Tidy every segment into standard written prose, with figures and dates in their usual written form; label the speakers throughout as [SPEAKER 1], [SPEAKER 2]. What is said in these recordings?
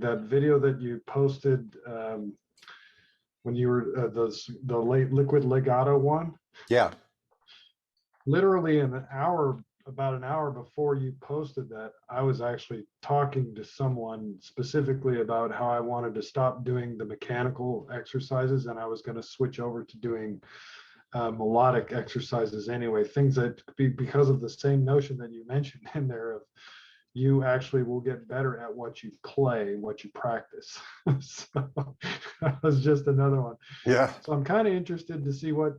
[SPEAKER 1] That video that you posted when you were the late liquid legato one.
[SPEAKER 2] Yeah.
[SPEAKER 1] Literally in about an hour before you posted that, I was actually talking to someone specifically about how I wanted to stop doing the mechanical exercises and I was going to switch over to doing melodic exercises anyway, things that because of the same notion that you mentioned in there of you actually will get better at what you play, what you practice. So that was just another one.
[SPEAKER 2] Yeah.
[SPEAKER 1] So I'm kind of interested to see what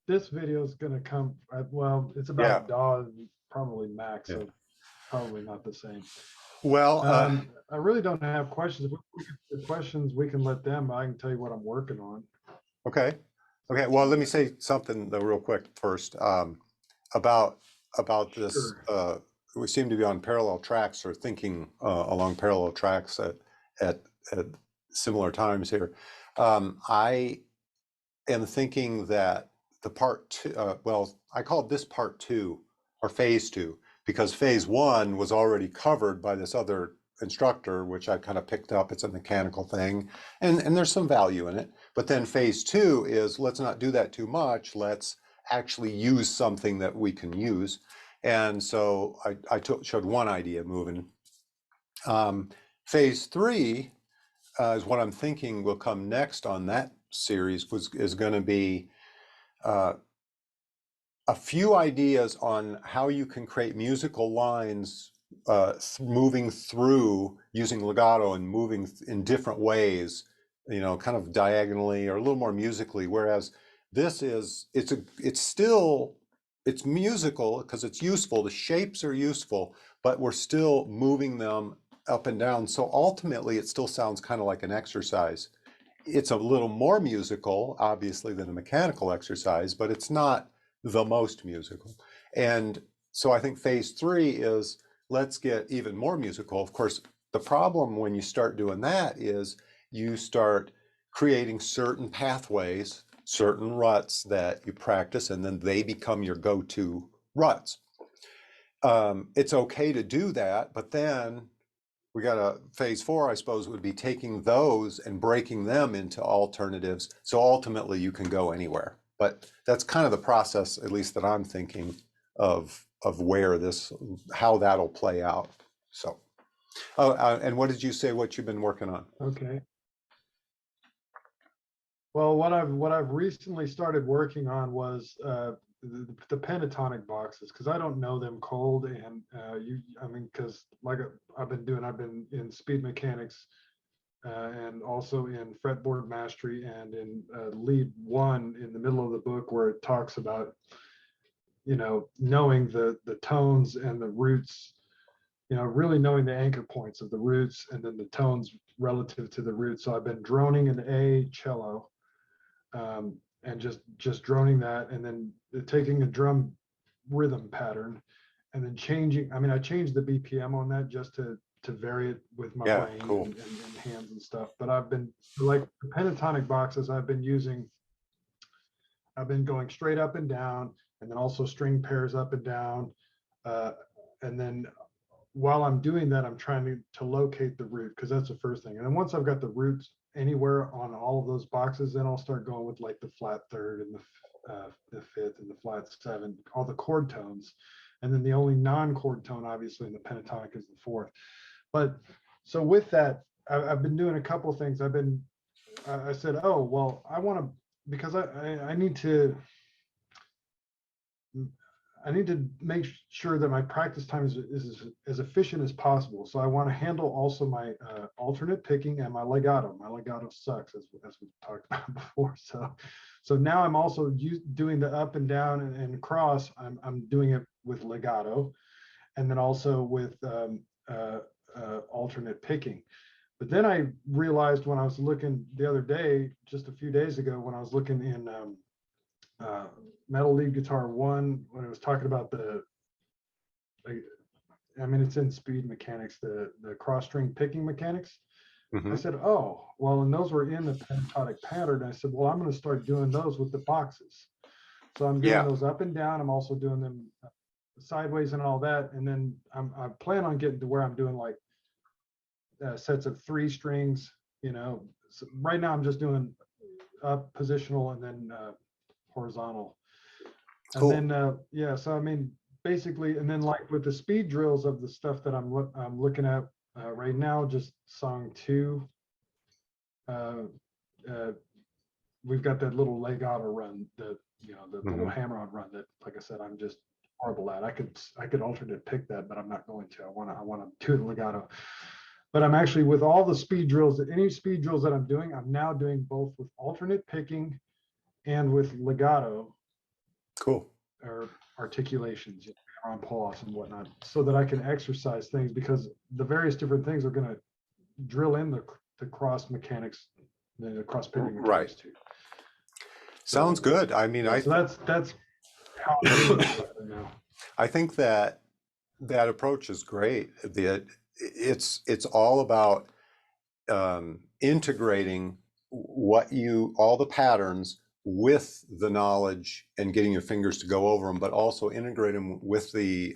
[SPEAKER 1] this video is going to come. Well, it's about DAW and probably Mac, so probably not the same.
[SPEAKER 2] Well,
[SPEAKER 1] I really don't have questions. If we get questions, we can let them. I can tell you what I'm working on.
[SPEAKER 2] Okay. Well, let me say something though, real quick first about this.
[SPEAKER 1] Sure.
[SPEAKER 2] We seem to be on parallel tracks or thinking along parallel tracks at similar times here. I am thinking that the part two, well, I called this part two or phase two because phase one was already covered by this other instructor, which I kind of picked up. It's a mechanical thing and there's some value in it. But then phase two is let's not do that too much. Let's actually use something that we can use. And so I showed one idea moving. Phase three is what I'm thinking will come next on that series is going to be a few ideas on how you can create musical lines moving through using legato and moving in different ways, you know, kind of diagonally or a little more musically. Whereas this is, it's musical because it's useful. The shapes are useful, but we're still moving them up and down. So ultimately it still sounds kind of like an exercise. It's a little more musical, obviously, than a mechanical exercise, but it's not the most musical. And so I think phase three is let's get even more musical. Of course, the problem when you start doing that is you start creating certain pathways, certain ruts that you practice, and then they become your go-to ruts. It's okay to do that, but then we got a phase four, I suppose, would be taking those and breaking them into alternatives. So ultimately you can go anywhere. But that's kind of the process, at least that I'm thinking of where how that'll play out. So, and what did you say, what you've been working on?
[SPEAKER 1] Okay. Well, what I've recently started working on was the pentatonic boxes, because I don't know them cold, and because like I've been in speed mechanics and also in fretboard mastery and in lead one in the middle of the book where it talks about, you know, knowing the tones and the roots, you know, really knowing the anchor points of the roots and then the tones relative to the roots. So I've been droning an A cello. And just droning that, and then taking a drum rhythm pattern, and then changing. I mean, I changed the BPM on that just to vary it with my playing
[SPEAKER 2] cool.
[SPEAKER 1] and hands and stuff. But I've been like the pentatonic boxes. I've been going straight up and down, and then also string pairs up and down, and then while I'm doing that, I'm trying to locate the root, because that's the first thing. And then once I've got the roots anywhere on all of those boxes, then I'll start going with like the flat third and the fifth and the flat seven, all the chord tones. And then the only non-chord tone, obviously, in the pentatonic is the fourth. But so with that, I've been doing a couple of things. I said, oh, well, I want to, because I need to make sure that my practice time is as efficient as possible. So I want to handle also my alternate picking and my legato. My legato sucks, as we talked about before. So now I'm also doing the up and down and cross. I'm doing it with legato, and then also with alternate picking. But then I realized when I was looking the other day, just a few days ago, when I was looking in Metal Lead Guitar 1, when it was talking about it's in speed mechanics, the cross string picking mechanics. Mm-hmm. I said, oh, well, and those were in the pentatonic pattern. I said, well, I'm going to start doing those with the boxes. So I'm doing those up and down. I'm also doing them sideways and all that. And then I plan on getting to where I'm doing like sets of 3 strings, you know. So right now I'm just doing up positional and then horizontal. And
[SPEAKER 2] Cool.
[SPEAKER 1] then, yeah, so I mean, basically, and then like with the speed drills of the stuff that I'm looking at right now, just song 2. Uh, uh, we've got that little legato run, the little hammer-on run that, like I said, I'm just horrible at. I could alternate pick that, but I'm not going to. I want to do the legato. But I'm actually, with all the speed drills, any speed drills that I'm doing, I'm now doing both with alternate picking and with legato.
[SPEAKER 2] Cool.
[SPEAKER 1] Or articulations, on pause and whatnot, so that I can exercise things, because the various different things are going to drill in the cross mechanics, the cross picking mechanics
[SPEAKER 2] Right.
[SPEAKER 1] too.
[SPEAKER 2] Sounds good. I mean,
[SPEAKER 1] yeah, so that's how I'm doing it right now.
[SPEAKER 2] I think that approach is great. It's all about integrating all the patterns with the knowledge and getting your fingers to go over them, but also integrate them with the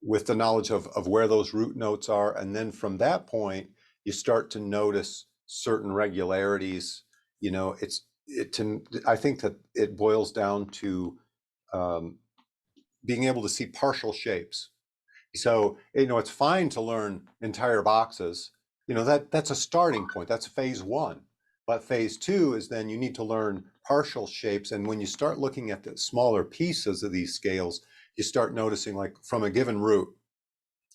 [SPEAKER 2] knowledge of where those root notes are. And then from that point, you start to notice certain regularities. You know, I think that it boils down to being able to see partial shapes. So, you know, it's fine to learn entire boxes. You know, that's a starting point. That's phase 1. But phase 2 is then you need to learn partial shapes. And when you start looking at the smaller pieces of these scales, you start noticing, like, from a given root,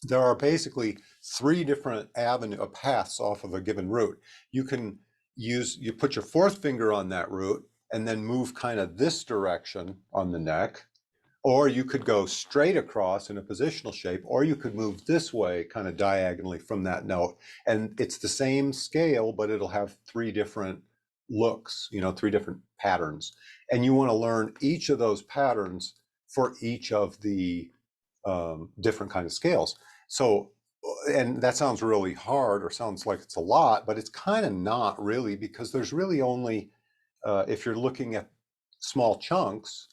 [SPEAKER 2] there are basically 3 different paths off of a given root. You put your 4th finger on that root and then move kind of this direction on the neck. Or you could go straight across in a positional shape, or you could move this way kind of diagonally from that note. And it's the same scale, but it'll have 3 different looks, you know, 3 different patterns. And you want to learn each of those patterns for each of the different kind of scales. So, and that sounds really hard, or sounds like it's a lot, but it's kind of not really, because there's really only, if you're looking at small chunks,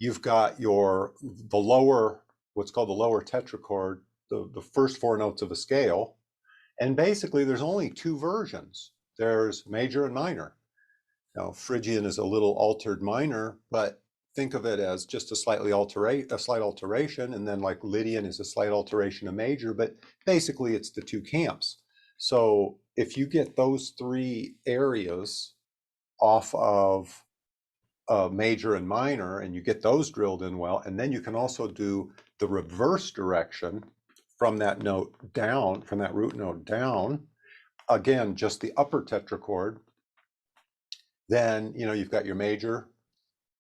[SPEAKER 2] you've got the lower, what's called the lower tetrachord, the first 4 notes of a scale. And basically there's only 2 versions. There's major and minor. Now, Phrygian is a little altered minor, but think of it as just a slight alteration. And then, like, Lydian is a slight alteration of major, but basically it's the 2 camps. So if you get those 3 areas off of major and minor, and you get those drilled in well, and then you can also do the reverse direction from that note down, from that root note down, again, just the upper tetrachord. Then, you know, you've got your major,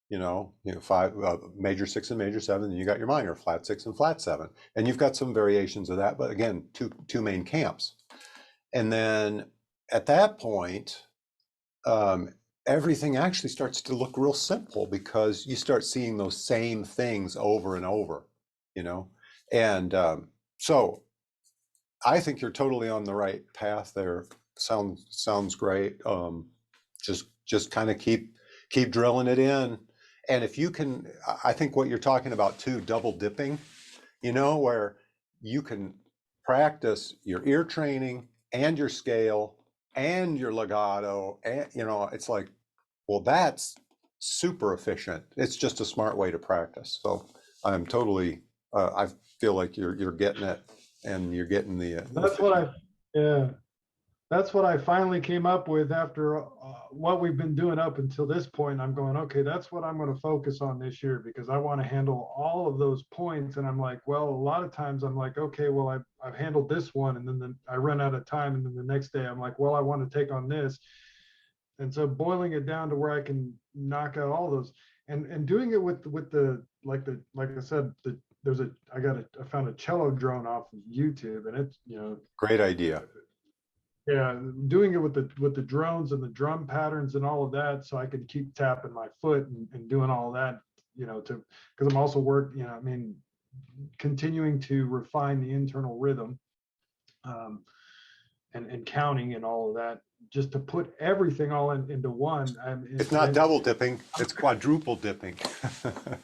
[SPEAKER 2] you know, 5, major 6 and major 7, and you got your minor, flat 6 and flat 7. And you've got some variations of that, but again, two main camps. And then at that point, everything actually starts to look real simple, because you start seeing those same things over and over, you know. And so I think you're totally on the right path there. Sounds great. Just kind of keep drilling it in. And if you can, I think what you're talking about too, double dipping, you know, where you can practice your ear training and your scale and your legato, and, you know, it's like, well, that's super efficient. It's just a smart way to practice. So I'm totally, I feel like you're getting it, and you're getting the.
[SPEAKER 1] That's what I finally came up with after what we've been doing up until this point. I'm going, okay, that's what I'm going to focus on this year, because I want to handle all of those points. And I'm like, well, a lot of times I'm like, okay, well, I've handled this one, and then I run out of time, and then the next day I'm like, well, I want to take on this. And so boiling it down to where I can knock out all those, and doing it with the like I said, I found a cello drone off of YouTube, and it's, you know,
[SPEAKER 2] great idea.
[SPEAKER 1] Yeah, doing it with the drones and the drum patterns and all of that, so I could keep tapping my foot and doing all of that, you know, because I'm also I mean, continuing to refine the internal rhythm, and counting and all of that, just to put everything all into one.
[SPEAKER 2] It's not double dipping, it's quadruple dipping.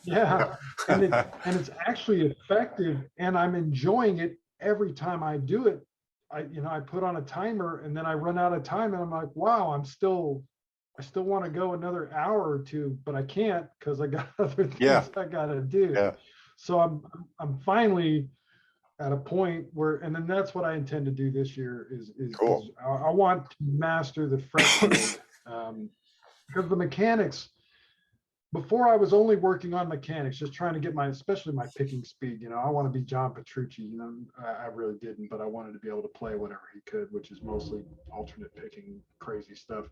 [SPEAKER 1] Yeah, and it's actually effective, and I'm enjoying it every time I do it. I put on a timer and then I run out of time and I'm like, wow, I still want to go another hour or two, but I can't because I got other
[SPEAKER 2] Yeah,
[SPEAKER 1] things I got to do.
[SPEAKER 2] yeah,
[SPEAKER 1] So I'm finally at a point where, and then that's what I intend to do this year is
[SPEAKER 2] cool.
[SPEAKER 1] I want to master the fretboard, because the mechanics, before I was only working on mechanics, just trying to get my, especially my picking speed. I want to be John Petrucci. I really didn't, but I wanted to be able to play whatever he could, which is mostly alternate picking, crazy stuff.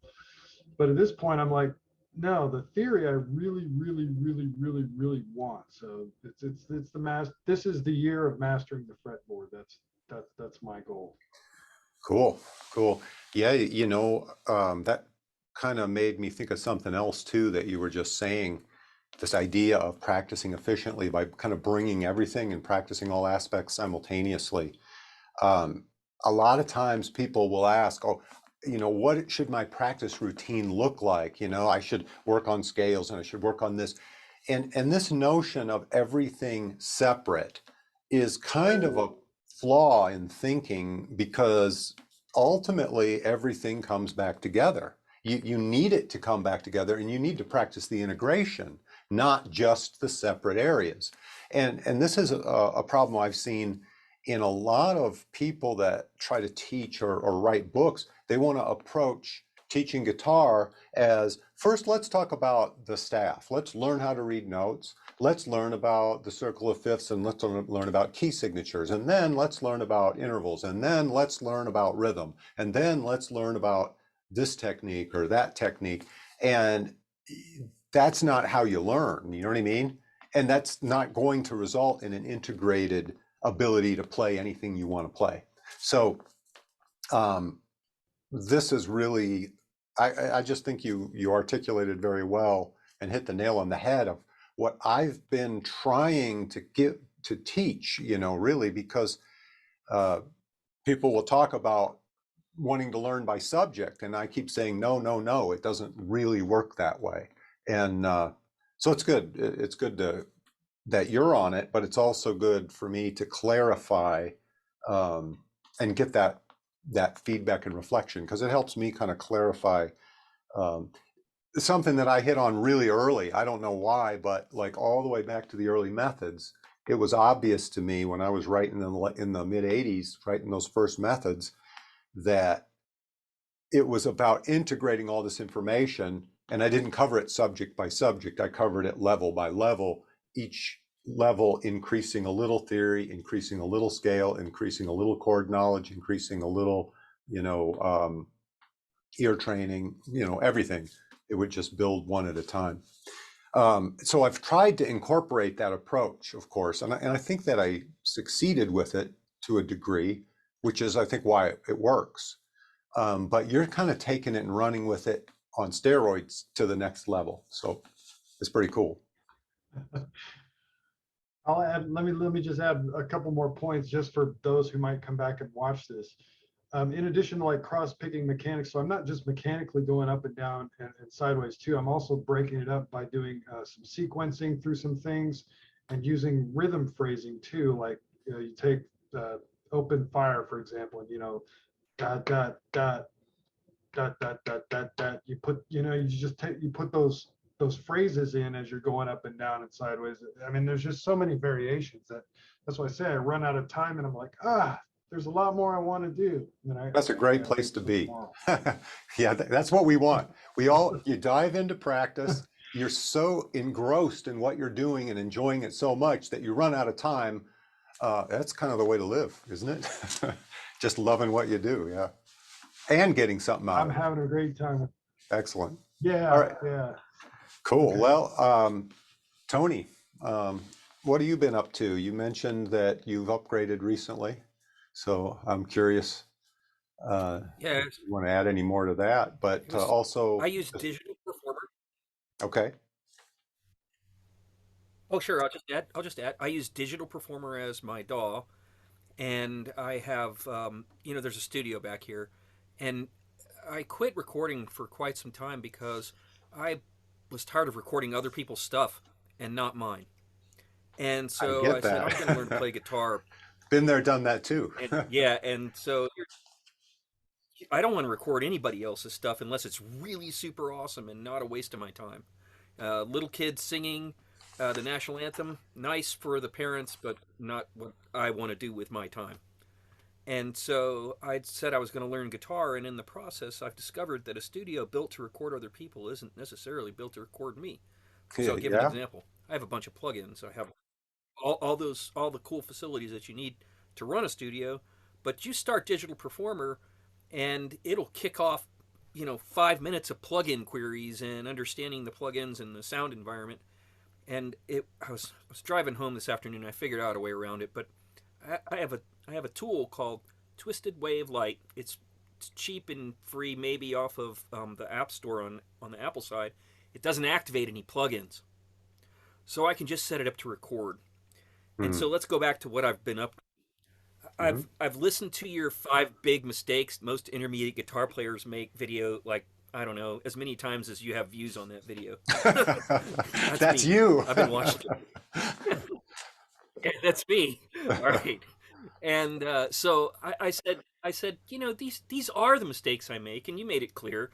[SPEAKER 1] But at this point, I'm like, no, the theory I really, really, really, really, really want. So it's the This is the year of mastering the fretboard. That's my goal.
[SPEAKER 2] Cool, cool. Yeah, that kind of made me think of something else too that you were just saying. This idea of practicing efficiently by kind of bringing everything and practicing all aspects simultaneously. Um, a lot of times people will ask, oh, what should my practice routine look like? I should work on scales and I should work on this. And this notion of everything separate is kind of a flaw in thinking because ultimately everything comes back together. You need it to come back together and you need to practice the integration, not just the separate areas. And this is a problem I've seen in a lot of people that try to teach or write books. They want to approach teaching guitar as first, let's talk about the staff. Let's learn how to read notes. Let's learn about the circle of fifths and let's learn about key signatures. And then let's learn about intervals. And then let's learn about rhythm. And then let's learn about this technique or that technique. And that's not how you learn. You know what I mean? And that's not going to result in an integrated ability to play anything you want to play. So this is really, I just think you articulated very well and hit the nail on the head of what I've been trying to get to teach, really, because people will talk about wanting to learn by subject, and I keep saying, no, no, no, it doesn't really work that way. And so it's good. It's good that you're on it, but it's also good for me to clarify and get that feedback and reflection because it helps me kind of clarify um, something that I hit on really early. I don't know why, but like all the way back to the early methods, it was obvious to me when I was writing in the mid 80s, writing those first methods, that it was about integrating all this information. And I didn't cover it subject by subject. I covered it level by level, each level increasing a little theory, increasing a little scale, increasing a little chord knowledge, increasing a little, ear training, everything. It would just build one at a time. So I've tried to incorporate that approach, of course, and I think that I succeeded with it to a degree, which is, I think, why it works. But you're kind of taking it and running with it on steroids to the next level. So it's pretty cool.
[SPEAKER 1] Let me just add a couple more points just for those who might come back and watch this. In addition to like cross picking mechanics, so I'm not just mechanically going up and down and sideways too. I'm also breaking it up by doing some sequencing through some things and using rhythm phrasing too. Like you take open fire, for example, and dot dot dot dot dot dot dot dot. You put those phrases in as you're going up and down and sideways. I mean, there's just so many variations that's why I say I run out of time and I'm like, there's a lot more I want to do. And
[SPEAKER 2] That's a
[SPEAKER 1] I
[SPEAKER 2] great
[SPEAKER 1] got to
[SPEAKER 2] place
[SPEAKER 1] wait
[SPEAKER 2] to
[SPEAKER 1] till
[SPEAKER 2] be.
[SPEAKER 1] tomorrow.
[SPEAKER 2] Yeah, that's what we want. You dive into practice, you're so engrossed in what you're doing and enjoying it so much that you run out of time. That's kind of the way to live, isn't it? Just loving what you do, yeah. And getting something out
[SPEAKER 1] I'm
[SPEAKER 2] of it.
[SPEAKER 1] having a great time.
[SPEAKER 2] Excellent. All
[SPEAKER 1] Yeah,
[SPEAKER 2] right,
[SPEAKER 1] yeah.
[SPEAKER 2] cool.
[SPEAKER 1] Okay.
[SPEAKER 2] Well, Tony, what have you been up to? You mentioned that you've upgraded recently, so I'm curious
[SPEAKER 3] Yeah,
[SPEAKER 2] if you want to add any more to that, but
[SPEAKER 3] it was. I
[SPEAKER 2] also,
[SPEAKER 3] use Digital Performer.
[SPEAKER 2] okay,
[SPEAKER 3] Oh, sure. I'll just add. I use Digital Performer as my DAW, and I have there's a studio back here, and I quit recording for quite some time because I was tired of recording other people's stuff and not mine. And
[SPEAKER 2] I
[SPEAKER 3] so I
[SPEAKER 2] get
[SPEAKER 3] said I'm going to learn to
[SPEAKER 2] that.
[SPEAKER 3] play guitar
[SPEAKER 2] Been there, done that too.
[SPEAKER 3] And yeah, and so I don't want to record anybody else's stuff unless it's really super awesome and not a waste of my time. Little kids singing the national anthem, nice for the parents, but not what I want to do with my time. And so I said I was going to learn guitar, and in the process, I've discovered that a studio built to record other people isn't necessarily built to record me. So I'll give an
[SPEAKER 2] Yeah.
[SPEAKER 3] example. I have a bunch of plugins. I have all the cool facilities that you need to run a studio, but you start Digital Performer, and it'll kick off, 5 minutes of plugin queries and understanding the plugins and the sound environment. And I was driving home this afternoon. I figured out a way around it, but I have a tool called Twisted Wave Lite. It's cheap and free, maybe off of the App Store on the Apple side. It doesn't activate any plugins, so I can just set it up to record. And
[SPEAKER 2] Mm-hmm.
[SPEAKER 3] so let's go back to what I've been up. I've listened to your 5 big mistakes most intermediate guitar players make video, like, I don't know, as many times as you have views on that video. That's
[SPEAKER 2] That's
[SPEAKER 3] me.
[SPEAKER 2] you.
[SPEAKER 3] I've been watching it. That's me. All right. And so I said, these are the mistakes I make, and you made it clear.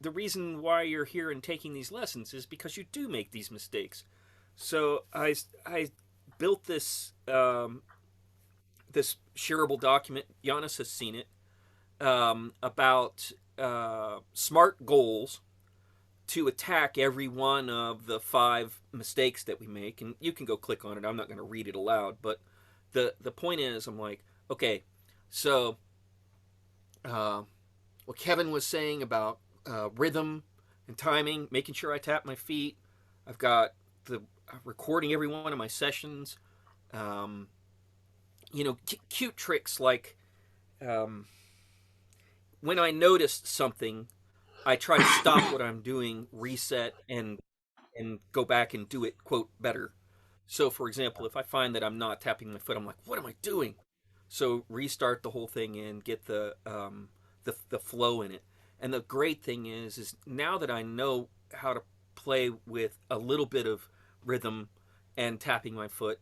[SPEAKER 3] The reason why you're here and taking these lessons is because you do make these mistakes. So I built this shareable document. Janis has seen it, about smart goals to attack every one of the 5 mistakes that we make. And you can go click on it. I'm not going to read it aloud, but the point is, I'm like, okay, so what Kevin was saying about rhythm and timing, making sure I tap my feet. I've got the recording every one of my sessions. Um, cute tricks like, um, when I notice something, I try to stop what I'm doing, reset, and go back and do it, quote, better. So, for example, if I find that I'm not tapping my foot, I'm like, what am I doing? So restart the whole thing and get the flow in it. And the great thing is now that I know how to play with a little bit of rhythm and tapping my foot,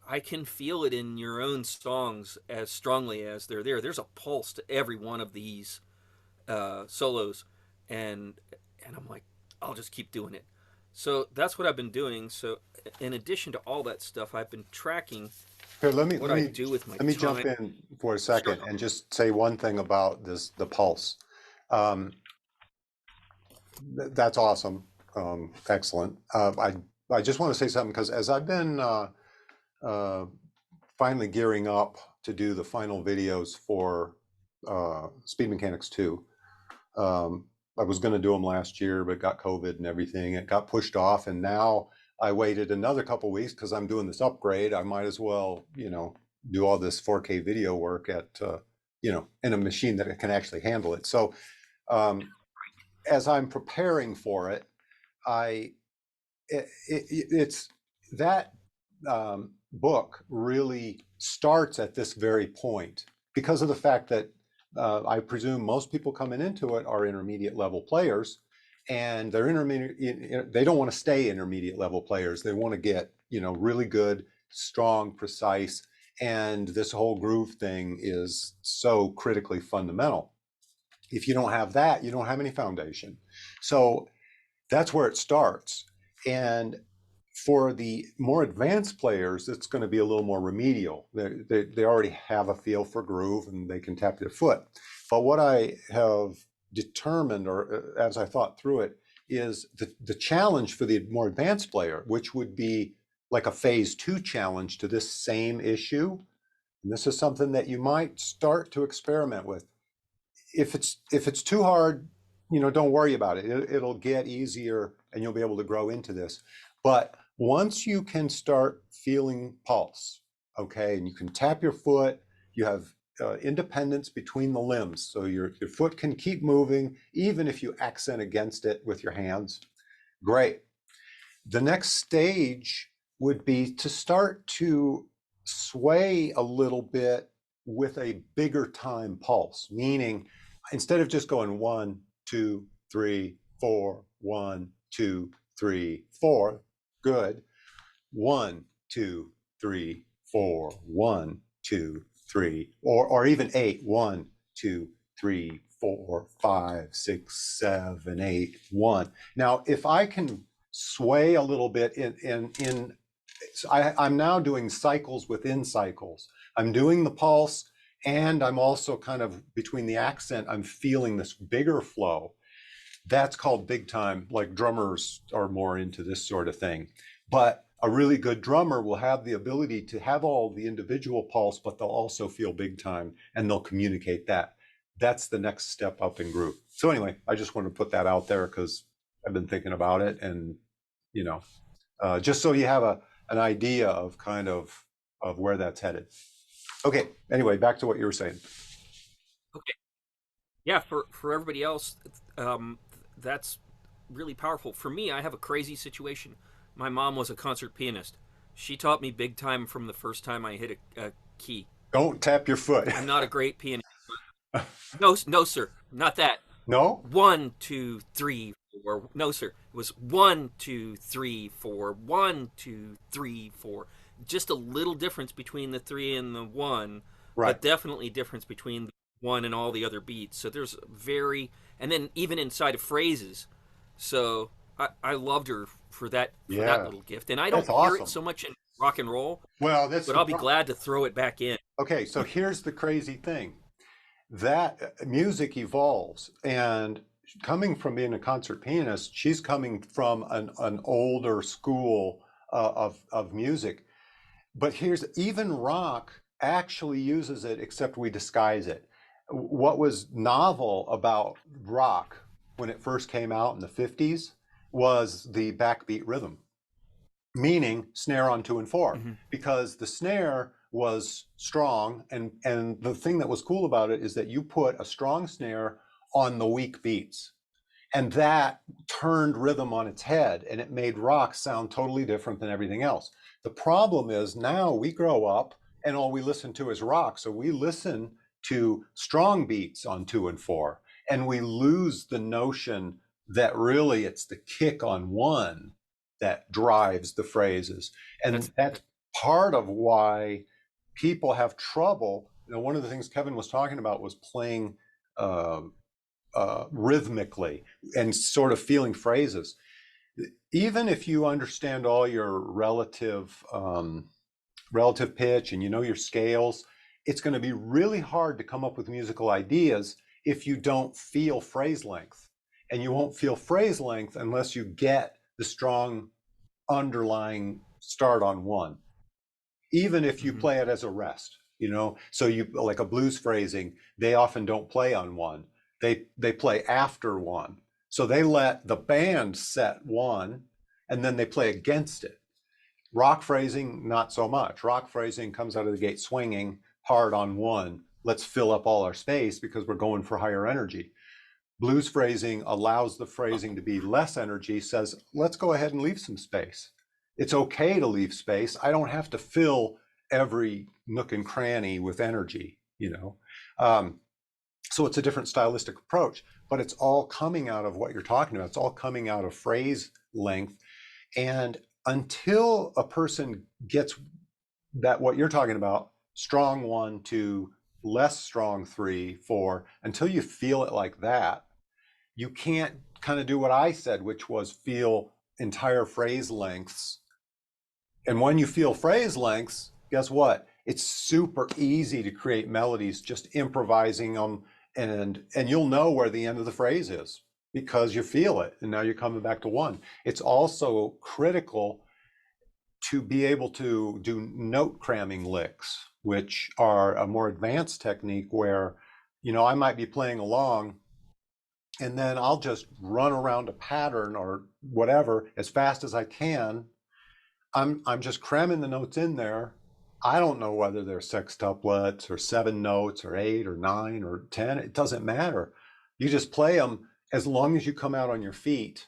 [SPEAKER 3] I can feel it in your own songs as strongly as they're there. There's a pulse to every one of these solos, and I'm like, I'll just keep doing it. So that's what I've been doing. So in addition to all that stuff, I've been tracking
[SPEAKER 2] Here, let me
[SPEAKER 3] what
[SPEAKER 2] let
[SPEAKER 3] I
[SPEAKER 2] me
[SPEAKER 3] do with my
[SPEAKER 2] let me jump
[SPEAKER 3] time.
[SPEAKER 2] in for a
[SPEAKER 3] Sure.
[SPEAKER 2] second and just say one thing about the pulse. Um, that's awesome. Excellent. I just want to say something because as I've been uh, finally gearing up to do the final videos for Speed Mechanics 2. I was going to do them last year, but got COVID and everything. It got pushed off, and now I waited another couple weeks because I'm doing this upgrade. I might as well, do all this 4K video work at, in a machine that can actually handle it. So as I'm preparing for it, I it's that book really starts at this very point because of the fact that I presume most people coming into it are intermediate level players, and they're intermediate. They don't want to stay intermediate level players. They want to get really good, strong, precise, and this whole groove thing is so critically fundamental. If you don't have that, you don't have any foundation. So that's where it starts. And for the more advanced players, it's going to be a little more remedial. They already have a feel for groove and they can tap their foot. But what I have determined, or as I thought through it, is the challenge for the more advanced player, which would be like a phase 2 challenge to this same issue. And this is something that you might start to experiment with. If it's too hard, don't worry about it. It'll get easier and you'll be able to grow into this. But once you can start feeling pulse, okay, and you can tap your foot, you have independence between the limbs. So your foot can keep moving, even if you accent against it with your hands. Great. The next stage would be to start to sway a little bit with a bigger time pulse, meaning instead of just going 1, 2, 3, 4, 1, 2, 3, 4, good. 1, 2, 3, 4, 1, 2, 3, or even 8. 1, 2, 3, 4, 5, 6, 7, 8, 1. Now, if I can sway a little bit I'm now doing cycles within cycles. I'm doing the pulse, and I'm also kind of between the accent, I'm feeling this bigger flow. That's called big time. Like drummers are more into this sort of thing. But a really good drummer will have the ability to have all the individual pulse, but they'll also feel big time, and they'll communicate that. That's the next step up in group. So anyway, I just want to put that out there because I've been thinking about it, and just so you have an idea of kind of where that's headed. Okay. Anyway, back to what you were saying.
[SPEAKER 3] Okay. Yeah, for everybody else, that's really powerful. For me, I have a crazy situation. My mom was a concert pianist. She taught me big time from the first time I hit a key.
[SPEAKER 2] Don't tap your foot.
[SPEAKER 3] I'm not a great pianist. No, no, sir, not that.
[SPEAKER 2] No?
[SPEAKER 3] 1, 2, 3, 4. No, sir. It was 1, 2, 3, 4. 1, 2, 3, 4. Just a little difference between the 3 and the 1,
[SPEAKER 2] Right.
[SPEAKER 3] but definitely difference between the 1 and all the other beats. So there's and then even inside of phrases. So I loved her for that little gift, and I don't hear it so much in rock and roll.
[SPEAKER 2] Well,
[SPEAKER 3] but I'll be glad to throw it back in.
[SPEAKER 2] Okay, so here's the crazy thing. That music evolves, and coming from being a concert pianist, she's coming from an older school of music. But here's even rock actually uses it, except we disguise it. What was novel about rock when it first came out in the 50s was the backbeat rhythm, meaning snare on 2 and 4, because the snare was strong, and the thing that was cool about it is that you put a strong snare on the weak beats, and that turned rhythm on its head, and it made rock sound totally different than everything else. The problem is now we grow up and all we listen to is rock, so we listen to strong beats on 2 and 4, and we lose the notion that really it's the kick on 1 that drives the phrases. And that's part of why people have trouble. One of the things Kevin was talking about was playing rhythmically and sort of feeling phrases. Even if you understand all your relative pitch and you know your scales, it's going to be really hard to come up with musical ideas if you don't feel phrase length. And you won't feel phrase length unless you get the strong underlying start on 1, even if you play it as a rest, so you like a blues phrasing, they often don't play on 1, they play after 1, so they let the band set 1 and then they play against it. Rock phrasing, not so much. Rock phrasing comes out of the gate swinging hard on 1, let's fill up all our space because we're going for higher energy. Blues phrasing allows the phrasing to be less energy, says, let's go ahead and leave some space. It's okay to leave space. I don't have to fill every nook and cranny with energy, So it's a different stylistic approach, but it's all coming out of what you're talking about. It's all coming out of phrase length. And until a person gets that, what you're talking about, strong 1 to less strong 3, 4, until you feel it like that, you can't kind of do what I said, which was feel entire phrase lengths. And when you feel phrase lengths, guess what? It's super easy to create melodies, just improvising them, and you'll know where the end of the phrase is because you feel it, and now you're coming back to 1. It's also critical to be able to do note cramming licks, which are a more advanced technique where, I might be playing along and then I'll just run around a pattern or whatever as fast as I can. I'm just cramming the notes in there. I don't know whether they're sextuplets or 7 notes or 8 or 9 or 10. It doesn't matter. You just play them as long as you come out on your feet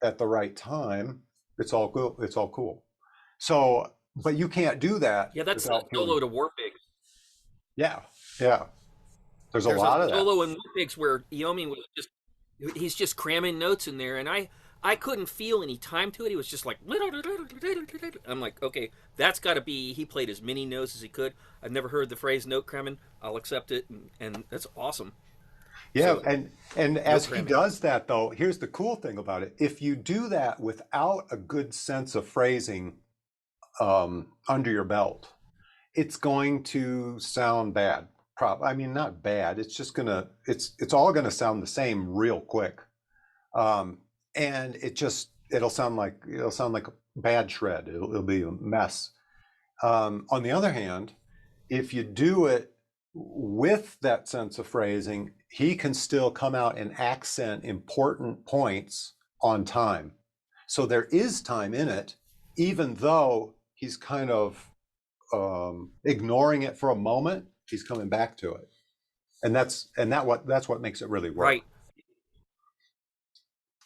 [SPEAKER 2] at the right time. It's all cool. It's all cool. So, but you can't do that.
[SPEAKER 3] Yeah, that's the solo to Warpigs.
[SPEAKER 2] Yeah. There's a lot of that.
[SPEAKER 3] Solo in Warpigs where Iommi he's just cramming notes in there, and I couldn't feel any time to it. It was just like I'm like, okay, that's got to be he played as many notes as he could. I've never heard the phrase note cramming. I'll accept it, and that's awesome.
[SPEAKER 2] Yeah,
[SPEAKER 3] So
[SPEAKER 2] and
[SPEAKER 3] note
[SPEAKER 2] as he
[SPEAKER 3] cramming,
[SPEAKER 2] does that though, here's the cool thing about it. If you do that without a good sense of phrasing under your belt, it's going to sound bad. I mean, not bad. It's just gonna. It's all gonna sound the same real quick, and it'll sound like a bad shred. It'll be a mess. On the other hand, if you do it with that sense of phrasing, he can still come out and accent important points on time. So there is time in it, even though he's kind of ignoring it for a moment. He's coming back to it, and that's what makes it really work.
[SPEAKER 3] right?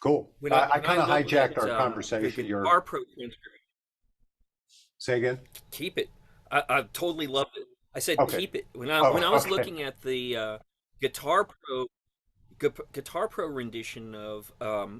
[SPEAKER 2] Cool. I
[SPEAKER 3] When I
[SPEAKER 2] kind of
[SPEAKER 3] looked
[SPEAKER 2] hijacked
[SPEAKER 3] at
[SPEAKER 2] our
[SPEAKER 3] the
[SPEAKER 2] conversation. Your
[SPEAKER 3] Guitar Pro transcript,
[SPEAKER 2] say again.
[SPEAKER 3] keep it. I totally loved it. I said
[SPEAKER 2] Okay.
[SPEAKER 3] keep it.
[SPEAKER 2] Oh,
[SPEAKER 3] When I was
[SPEAKER 2] okay.
[SPEAKER 3] looking at the Guitar Pro Guitar Pro rendition of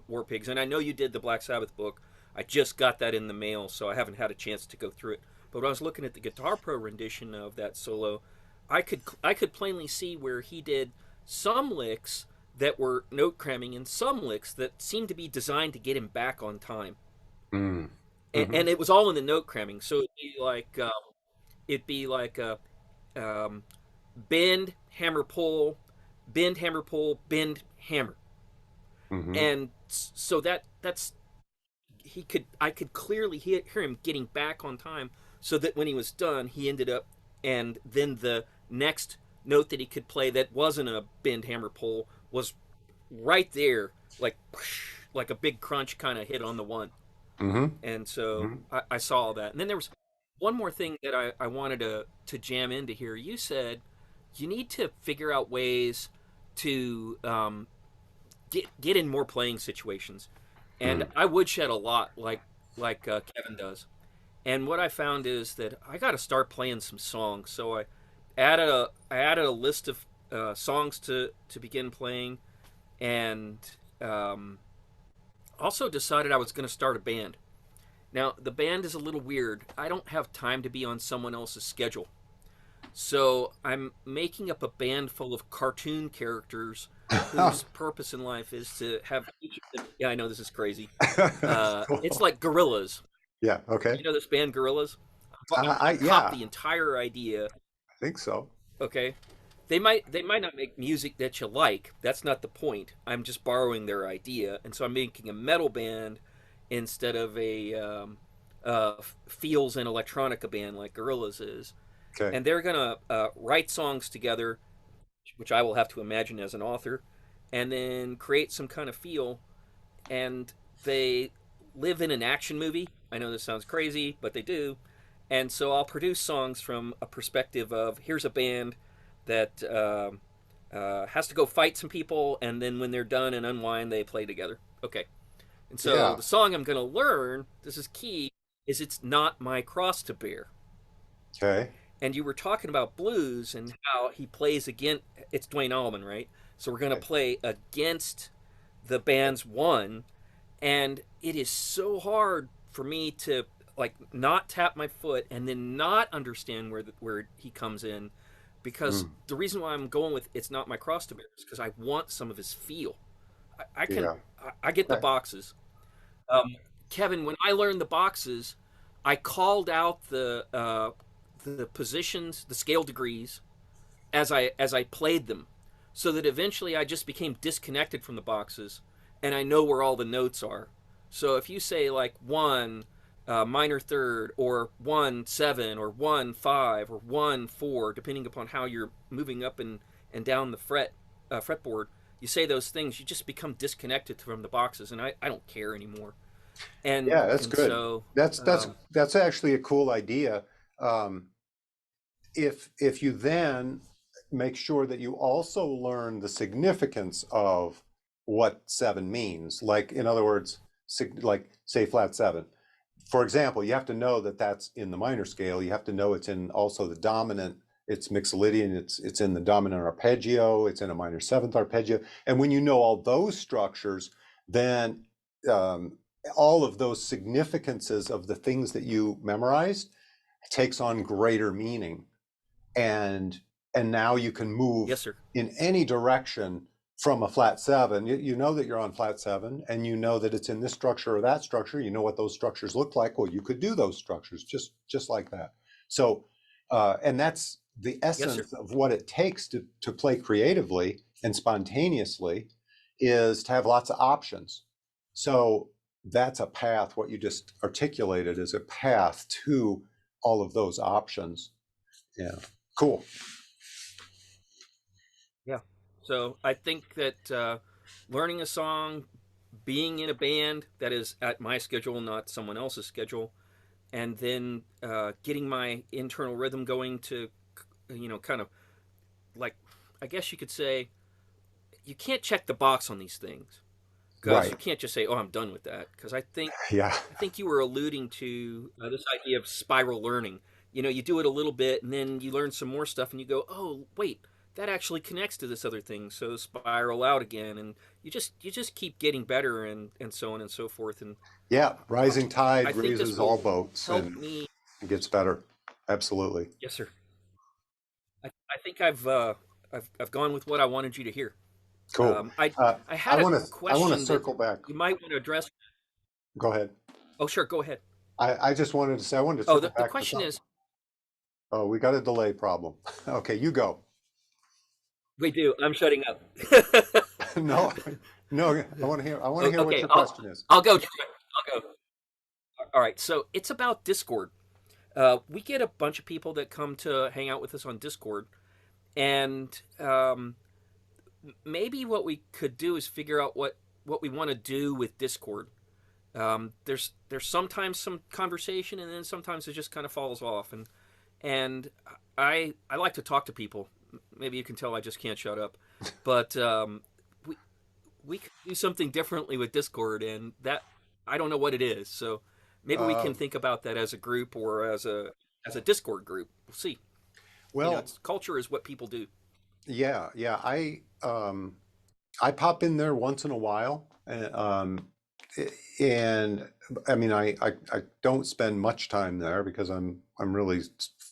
[SPEAKER 3] War Pigs, and I know you did the Black Sabbath book. I just got that in the mail, so I haven't had a chance to go through it. But when I was looking at the Guitar Pro rendition of that solo, I could plainly see where he did some licks that were note cramming and some licks that seemed to be designed to get him back on time.
[SPEAKER 2] Mm. Hmm.
[SPEAKER 3] And it was all in the note cramming. So it'd be like a bend, hammer, pull, bend, hammer, pull, bend, hammer,
[SPEAKER 2] Hmm.
[SPEAKER 3] and so that's he could I could clearly hear him getting back on time, so that when he was done, he ended up, and then the next note that he could play that wasn't a bend, hammer, pull was right there, like a big crunch kind of hit on the one.
[SPEAKER 2] Hmm.
[SPEAKER 3] And so
[SPEAKER 2] Hmm.
[SPEAKER 3] I saw all that. And then there was one more thing that I wanted to jam into here. You said you need to figure out ways to get in more playing situations, and
[SPEAKER 2] Mm.
[SPEAKER 3] I woodshed a lot, like Kevin does. And what I found is that I got to start playing some songs. So I added a list of songs to begin playing, and um, also decided I was going to start a band. Now, the band is a little weird. I don't have time to be on someone else's schedule. So I'm making up a band full of cartoon characters whose purpose in life is to have each of them. Yeah, I know this is crazy.
[SPEAKER 2] That's
[SPEAKER 3] It's
[SPEAKER 2] cool.
[SPEAKER 3] like Gorillas.
[SPEAKER 2] Yeah. Okay.
[SPEAKER 3] You know this band Gorillas? I copped
[SPEAKER 2] Yeah,
[SPEAKER 3] the entire idea.
[SPEAKER 2] I think so.
[SPEAKER 3] Okay, they might not make music that you like. That's not the point. I'm just borrowing their idea, and so I'm making a metal band instead of a feels and electronica band like Gorillaz is.
[SPEAKER 2] Okay.
[SPEAKER 3] And they're gonna write songs together, which I will have to imagine as an author, and then create some kind of feel. And they live in an action movie. I know this sounds crazy, but they do. And so I'll produce songs from a perspective of here's a band that has to go fight some people, and then when they're done and unwind, they play together. Okay. And so
[SPEAKER 2] Yeah.
[SPEAKER 3] the song I'm going to learn, this is key, is It's Not My Cross to Bear.
[SPEAKER 2] Okay.
[SPEAKER 3] And you were talking about blues and how he plays against, it's Dwayne Allman, right? So we're going to
[SPEAKER 2] Okay.
[SPEAKER 3] play against the band's one, and it is so hard for me to like not tap my foot and then not understand where he comes in, because
[SPEAKER 2] Mm.
[SPEAKER 3] the reason why I'm going with It's Not My Cross to Bear is because I want some of his feel. I can
[SPEAKER 2] Yeah.
[SPEAKER 3] I get the
[SPEAKER 2] Okay.
[SPEAKER 3] boxes. um, Kevin, when I learned the boxes, I called out the positions, the scale degrees, as I played them, so that eventually I just became disconnected from the boxes, and I know where all the notes are. So if you say like one minor third, or 1 7, or 1 5, or 1 4, depending upon how you're moving up and down the fretboard, you say those things, you just become disconnected from the boxes, and I don't care anymore.
[SPEAKER 2] Yeah, that's
[SPEAKER 3] And
[SPEAKER 2] good.
[SPEAKER 3] so
[SPEAKER 2] That's actually a cool idea. Um, if you then make sure that you also learn the significance of what seven means, like in other words, like say flat seven. For example, you have to know that that's in the minor scale. You have to know it's in also the dominant. It's mixolydian. It's in the dominant arpeggio. It's in a minor seventh arpeggio. And when you know all those structures, then um, all of those significances of the things that you memorized takes on greater meaning, and now you can move
[SPEAKER 3] Yes, sir.
[SPEAKER 2] in any direction from a flat seven. You know that you're on flat seven, and you know that it's in this structure or that structure. You know what those structures look like. Well, you could do those structures just like that. So, and that's the
[SPEAKER 3] Yes, sir.
[SPEAKER 2] essence of what it takes to play creatively and spontaneously, is to have lots of options. So that's a path. What you just articulated is a path to all of those options. Yeah, cool.
[SPEAKER 3] Yeah. So I think that learning a song, being in a band that is at my schedule, not someone else's schedule, and then getting my internal rhythm going to, kind of like, I guess you could say, you can't check the box on these things because
[SPEAKER 2] Right.
[SPEAKER 3] you can't just say, "Oh, I'm done with that." Because
[SPEAKER 2] Yeah.
[SPEAKER 3] I think you were alluding to this idea of spiral learning. You do it a little bit, and then you learn some more stuff, and you go, "Oh, wait, that actually connects to this other thing." So spiral out again, and you just keep getting better, and so on and so forth. And
[SPEAKER 2] Yeah. Rising
[SPEAKER 3] I
[SPEAKER 2] tide
[SPEAKER 3] think this
[SPEAKER 2] raises all
[SPEAKER 3] will
[SPEAKER 2] boats
[SPEAKER 3] help
[SPEAKER 2] and
[SPEAKER 3] me.
[SPEAKER 2] it gets better. Absolutely.
[SPEAKER 3] Yes, sir. I think I've gone with what I wanted you to hear.
[SPEAKER 2] Cool.
[SPEAKER 3] I
[SPEAKER 2] I
[SPEAKER 3] had a
[SPEAKER 2] want to
[SPEAKER 3] question that
[SPEAKER 2] circle back.
[SPEAKER 3] you might want to address.
[SPEAKER 2] Go ahead.
[SPEAKER 3] Oh, sure, go ahead.
[SPEAKER 2] I just wanted to say, I wanted to
[SPEAKER 3] Oh,
[SPEAKER 2] circle
[SPEAKER 3] the
[SPEAKER 2] back to
[SPEAKER 3] question
[SPEAKER 2] something.
[SPEAKER 3] is,
[SPEAKER 2] Oh, we got a delay problem. Okay, you go.
[SPEAKER 3] we do. I'm shutting up.
[SPEAKER 2] No, no, I want to hear what
[SPEAKER 3] Okay,
[SPEAKER 2] your question is.
[SPEAKER 3] I'll go. I'll go. All right. So it's about Discord. We get a bunch of people that come to hang out with us on Discord, and maybe what we could do is figure out what we want to do with Discord. There's sometimes some conversation, and then sometimes it just kind of falls off. And I like to talk to people. Maybe you can tell I just can't shut up, but we we could do something differently with Discord, and that I don't know what it is. So maybe we can
[SPEAKER 2] Um,
[SPEAKER 3] think about that as a group or as a Discord group. We'll see.
[SPEAKER 2] well,
[SPEAKER 3] It's culture is what people do.
[SPEAKER 2] yeah, yeah. I pop in there once in a while, and I mean, I don't spend much time there because I'm really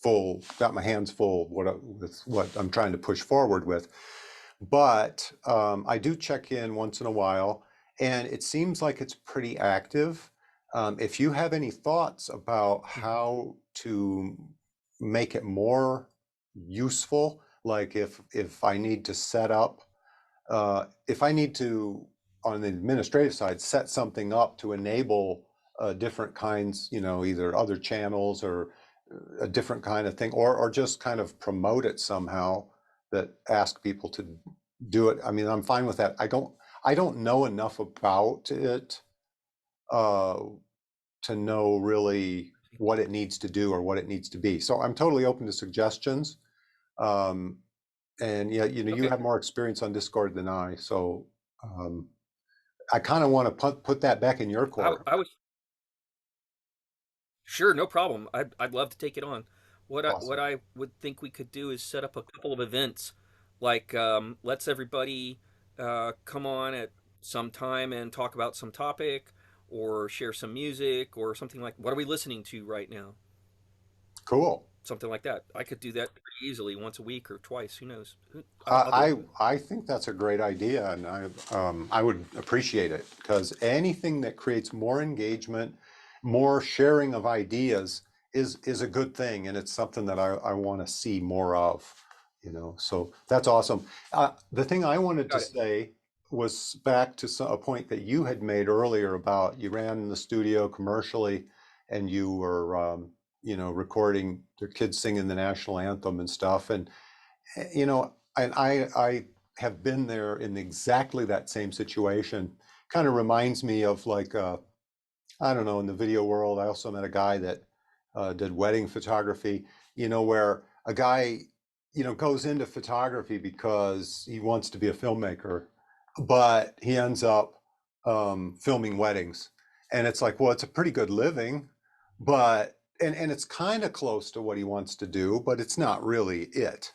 [SPEAKER 2] full, got my hands full with what I'm trying to push forward with. But I do check in once in a while, and it seems like it's pretty active. If you have any thoughts about
[SPEAKER 3] Mhm.
[SPEAKER 2] how to make it more useful, like if I need to set up if I need to, on the administrative side, set something up to enable different kinds, either other channels or a different kind of thing, or just kind of promote it somehow, that ask people to do it. I mean, I'm fine with that. I don't know enough about it uh, to know really what it needs to do or what it needs to be. So I'm totally open to suggestions. Um, and yeah, you
[SPEAKER 3] Okay.
[SPEAKER 2] have more experience on Discord than I, so um, I kind of want to put that back in your court.
[SPEAKER 3] I was sure, no problem. I'd love to take it on. What
[SPEAKER 2] Awesome.
[SPEAKER 3] I would think we could do is set up a couple of events, like let's everybody come on at some time and talk about some topic, or share some music, or something like what are we listening to right now,
[SPEAKER 2] Cool.
[SPEAKER 3] something like that. I could do that pretty easily once a week or twice. Who knows? I'll do it.
[SPEAKER 2] I think that's a great idea, and I would appreciate it, because anything that creates more engagement, more sharing of ideas is a good thing, and it's something that I want to see more of. So that's awesome. The thing I wanted to
[SPEAKER 3] Got it.
[SPEAKER 2] say was back to a point that you had made earlier about you ran in the studio commercially, and you were recording the kids singing the national anthem and stuff, and and I have been there in exactly that same situation. Kind of reminds me of, like, I don't know, in the video world. I also met a guy that did wedding photography, where a guy, goes into photography because he wants to be a filmmaker, but he ends up filming weddings. And it's like, well, it's a pretty good living, but, and it's kind of close to what he wants to do, but it's not really it.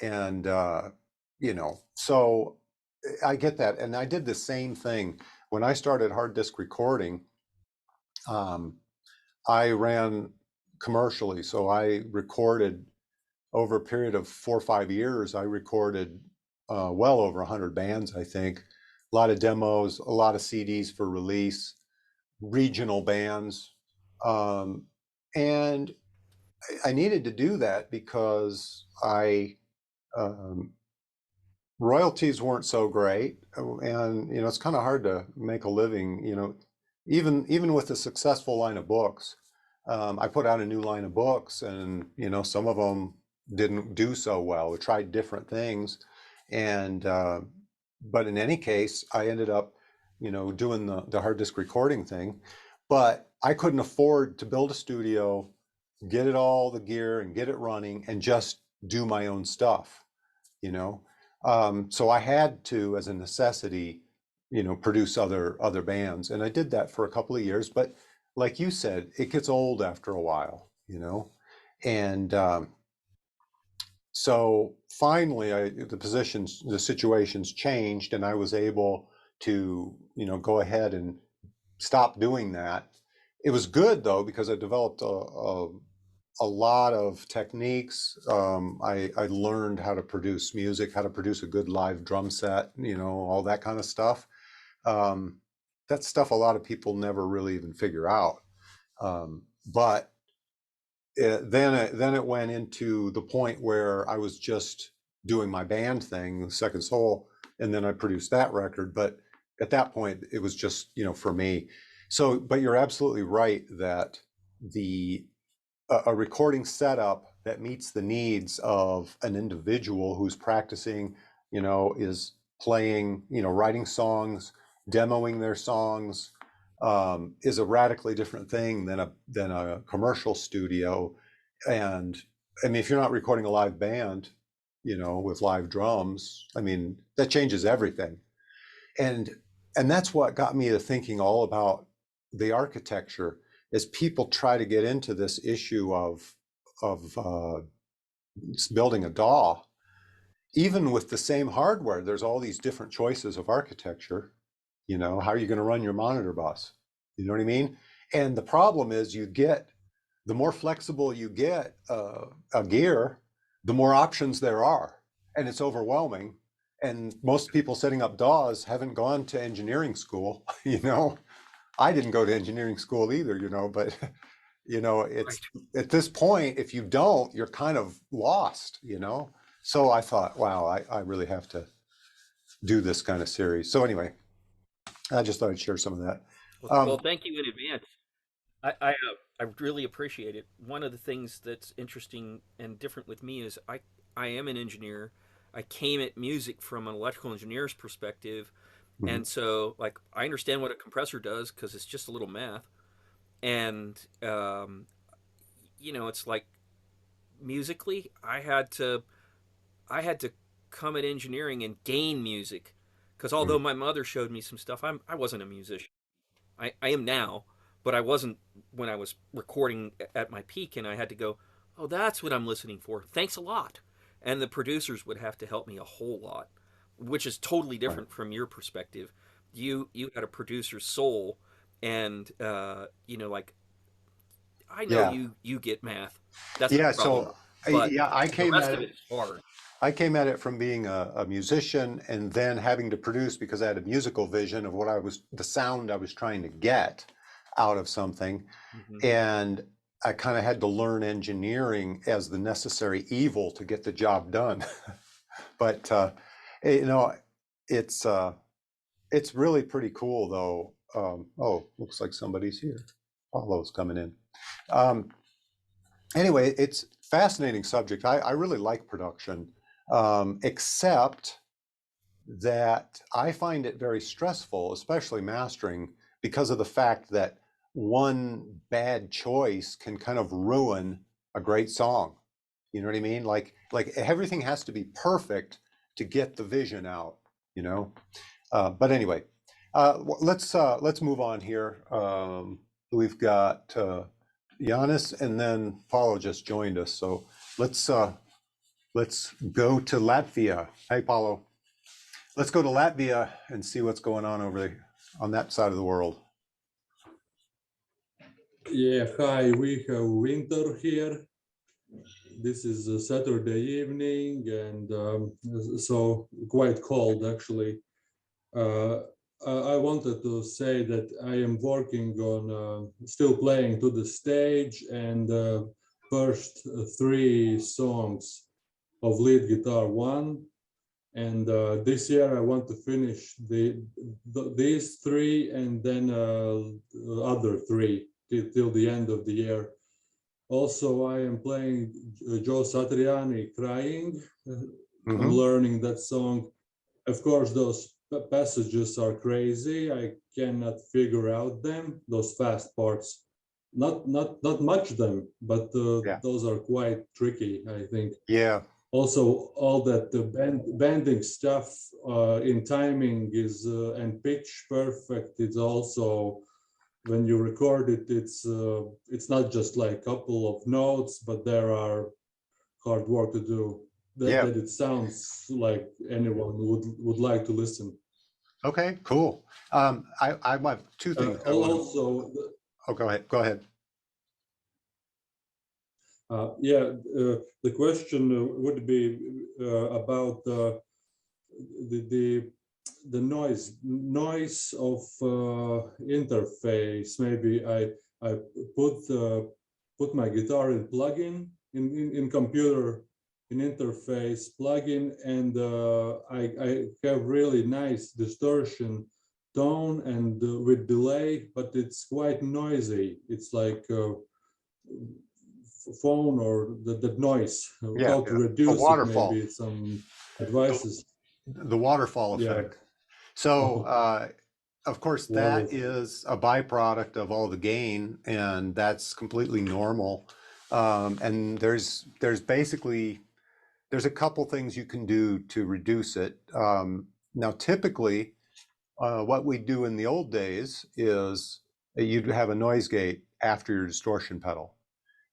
[SPEAKER 2] And, so I get that. And I did the same thing when I started hard disk recording, I ran commercially. So I recorded over a period of 4 or 5 years. I recorded well over 100 bands, I think. A lot of demos, a lot of CDs for release, regional bands. And I needed to do that because royalties weren't so great, and it's kind of hard to make a living. Even with a successful line of books. I put out a new line of books, and some of them didn't do so well. We tried different things, and but in any case, I ended up doing the hard disk recording thing. But I couldn't afford to build a studio, get it all the gear and get it running and just do my own stuff, you know. So I had to, as a necessity, produce other bands, and I did that for a couple of years. But like you said, it gets old after a while, and so finally, the situations changed, and I was able to, go ahead and stop doing that. It was good though, because I developed a lot of techniques. I learned how to produce music, how to produce a good live drum set, all that kind of stuff. That's stuff a lot of people never really even figure out. But then it went into the point where I was just doing my band thing, Second Soul, and then I produced that record. But at that point, it was just, for me. So, but you're absolutely right that a recording setup that meets the needs of an individual who's practicing, is playing, writing songs, demoing their songs, is a radically different thing than a commercial studio. And I mean, if you're not recording a live band, with live drums, I mean, that changes everything. And that's what got me to thinking all about the architecture, as people try to get into this issue of building a DAW. Even with the same hardware, there's all these different choices of architecture. How are you going to run your monitor bus? You know what I mean? And the problem is, the more flexible you get a gear, the more options there are, and it's overwhelming. And most people setting up DAWs haven't gone to engineering school. I didn't go to engineering school either, but it's at this point, if you don't, you're kind of lost, So I thought, wow, I really have to do this kind of series. So anyway, I just thought I'd share some of that.
[SPEAKER 3] Well, thank you in advance. I really appreciate it. One of the things that's interesting and different with me is I am an engineer. I came at music from an electrical engineer's perspective,
[SPEAKER 2] Mhm.
[SPEAKER 3] and so like I understand what a compressor does because it's just a little math, and it's like musically I had to come at engineering and gain music because although my mother showed me some stuff, I wasn't a musician. I am now, but I wasn't when I was recording at my peak, and I had to go, oh, that's what I'm listening for. Thanks a lot. And the producers would have to help me a whole lot, which is totally different from your perspective. You had a producer's soul, and like I know
[SPEAKER 2] Yeah.
[SPEAKER 3] you get math. That's
[SPEAKER 2] Yeah.
[SPEAKER 3] the problem.
[SPEAKER 2] So
[SPEAKER 3] But
[SPEAKER 2] yeah,
[SPEAKER 3] the rest of it is hard.
[SPEAKER 2] I came at it from being a musician, and then having to produce, because I had a musical vision of the sound I was trying to get out of something.
[SPEAKER 3] Hmm.
[SPEAKER 2] And I kind of had to learn engineering as the necessary evil to get the job done. But you know, it's really pretty cool though. Oh, looks like somebody's here. Paulo's coming in. Um, anyway, it's fascinating subject. I really like production, except that I find it very stressful, especially mastering, because of the fact that one bad choice can kind of ruin a great song. You know what I mean? Like everything has to be perfect to get the vision out, you know? But anyway, let's move on here. We've got Janis, and then Paulo just joined us. So let's go to Latvia. Hey, Paulo. Let's go to Latvia and see what's going on over there. on that side of the world?
[SPEAKER 4] Yeah, hi, we have winter here. This is a Saturday evening, and so quite cold actually. I wanted to say that I am working on still playing to the stage, and first three songs of lead guitar one. And this year I want to finish these three, and then other three till the end of the year. Also, I am playing Joe Satriani, Crying. I'm learning that song. Of course, those passages are crazy. I cannot figure out them, those fast parts. Not much them, but
[SPEAKER 2] Yeah.
[SPEAKER 4] those are quite tricky, I think.
[SPEAKER 2] Yeah.
[SPEAKER 4] Also, all that bending stuff in timing is and pitch perfect. It's also, when you record it, it's not just like a couple of notes, but there are hard work to do. That it sounds like anyone would like to listen.
[SPEAKER 2] Okay, cool. I have two things.
[SPEAKER 4] Also,
[SPEAKER 2] oh, go ahead. Go ahead.
[SPEAKER 4] The question would be about the noise of interface. Maybe I put my guitar in plugin in computer in interface plugin, and I have really nice distortion tone and with delay, but it's quite noisy. It's like phone or the noise. How to reduce it? Maybe some advices.
[SPEAKER 2] The waterfall effect. So of course that is a byproduct of all the gain, and that's completely normal. And there's a couple things you can do to reduce it. Now typically what we do in the old days is you'd have a noise gate after your distortion pedal.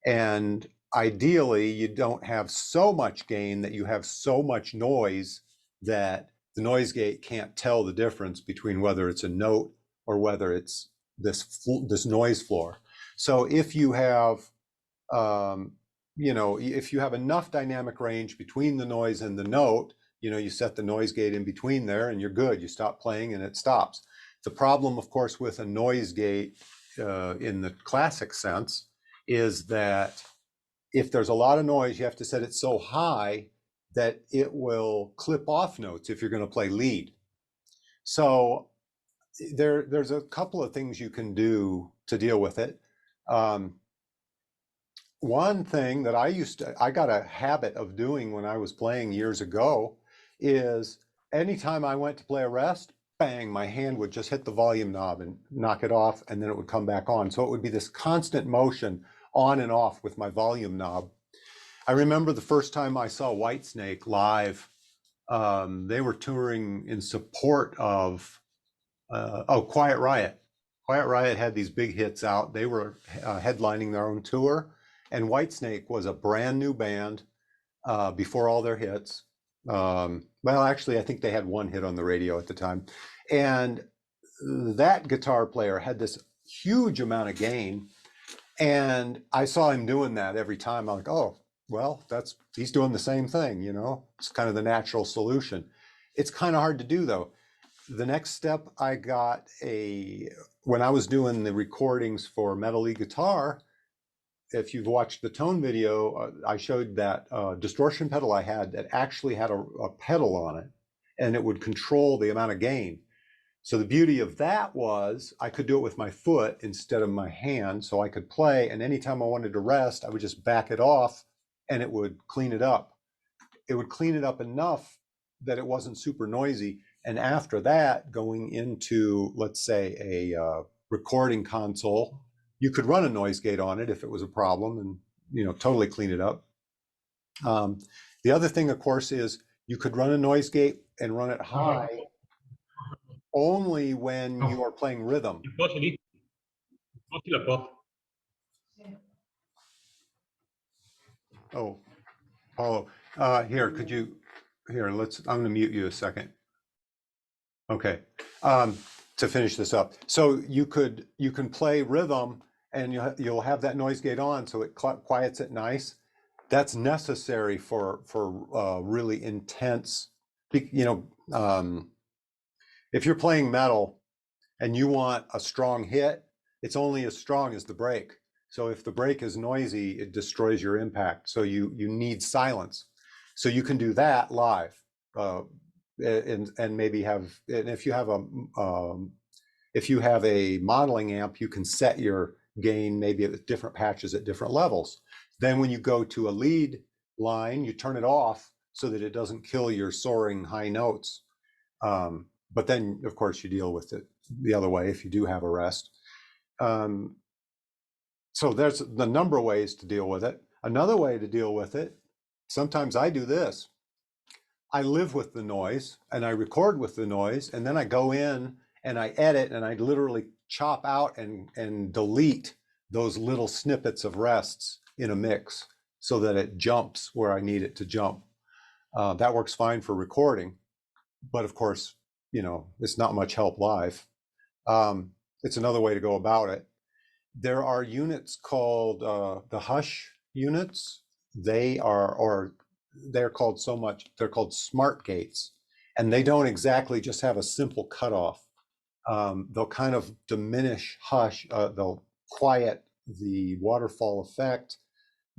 [SPEAKER 2] And ideally, you don't have so much gain that you have so much noise that the noise gate can't tell the difference between whether it's a note or whether it's this noise floor. So if you have, if you have enough dynamic range between the noise and the note, you set the noise gate in between there and you're good. You stop playing and it stops. The problem, of course, with a noise gate in the classic sense is that if there's a lot of noise, you have to set it so high that it will clip off notes if you're going to play lead. So there's a couple of things you can do to deal with it. One thing that I got a habit of doing when I was playing years ago is anytime I went to play a rest, bang, my hand would just hit the volume knob and knock it off, and then it would come back on. So it would be this constant motion on and off with my volume knob. I remember the first time I saw Whitesnake live, they were touring in support of, Quiet Riot. Quiet Riot had these big hits out. They were headlining their own tour, and Whitesnake was a brand new band before all their hits. Well, actually, I think they had one hit on the radio at the time. And that guitar player had this huge amount of gain. And I saw him doing that every time. I'm like, oh, well, he's doing the same thing, It's kind of the natural solution. It's kind of hard to do, though. The next step I got when I was doing the recordings for Metal League Guitar, if you've watched the tone video, I showed that distortion pedal I had that actually had a pedal on it, and it would control the amount of gain. So the beauty of that was I could do it with my foot instead of my hand, so I could play, and anytime I wanted to rest, I would just back it off and it would clean it up. It would clean it up enough that it wasn't super noisy. And after that, going into, let's say, a recording console, you could run a noise gate on it if it was a problem and totally clean it up. The other thing, of course, is you could run a noise gate and run it high only when you are playing rhythm. Oh, Paulo, I'm going to mute you a second. Okay. to finish this up. So you can play rhythm, and you'll have that noise gate on, so it quiets it nice. That's necessary for really intense, if you're playing metal and you want a strong hit, it's only as strong as the break. So if the break is noisy, it destroys your impact. So you need silence. So you can do that live, and maybe and if you have a modeling amp, you can set your gain maybe at different patches at different levels. Then when you go to a lead line, you turn it off so that it doesn't kill your soaring high notes. But then, of course, you deal with it the other way if you do have a rest. So there's the number of ways to deal with it. Another way to deal with it, sometimes I do this. I live with the noise and I record with the noise, and then I go in and I edit, and I literally chop out and delete those little snippets of rests in a mix so that it jumps where I need it to jump. That works fine for recording, but of course, it's not much help live. It's another way to go about it. There are units called the hush units. They're called they're called smart gates, and they don't exactly just have a simple cutoff. They'll kind of diminish hush, they'll quiet the waterfall effect,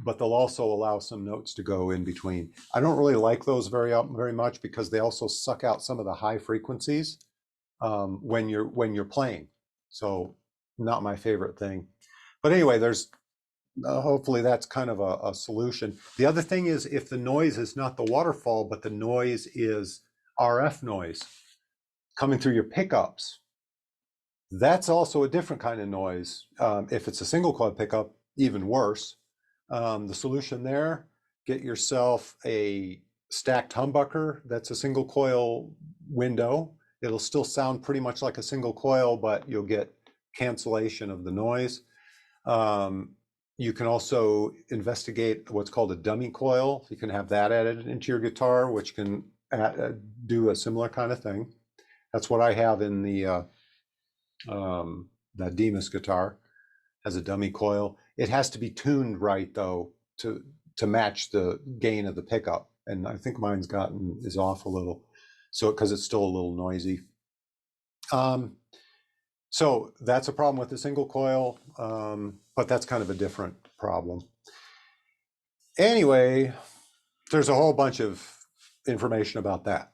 [SPEAKER 2] but they'll also allow some notes to go in between. I don't really like those very much because they also suck out some of the high frequencies when you're playing. So not my favorite thing. But anyway, there's hopefully that's kind of a solution. The other thing is, if the noise is not the waterfall, but the noise is RF noise coming through your pickups, that's also a different kind of noise. If it's a single coil pickup, even worse. The solution there, get yourself a stacked humbucker that's a single coil window. It'll still sound pretty much like a single coil, but you'll get cancellation of the noise. You can also investigate what's called a dummy coil. You can have that added into your guitar, which can do a similar kind of thing. That's what I have in the Demas guitar, has a dummy coil. It has to be tuned right though to match the gain of the pickup, and I think mine's is off a little, so because it's still a little noisy. So that's a problem with the single coil, but that's kind of a different problem. Anyway, there's a whole bunch of information about that.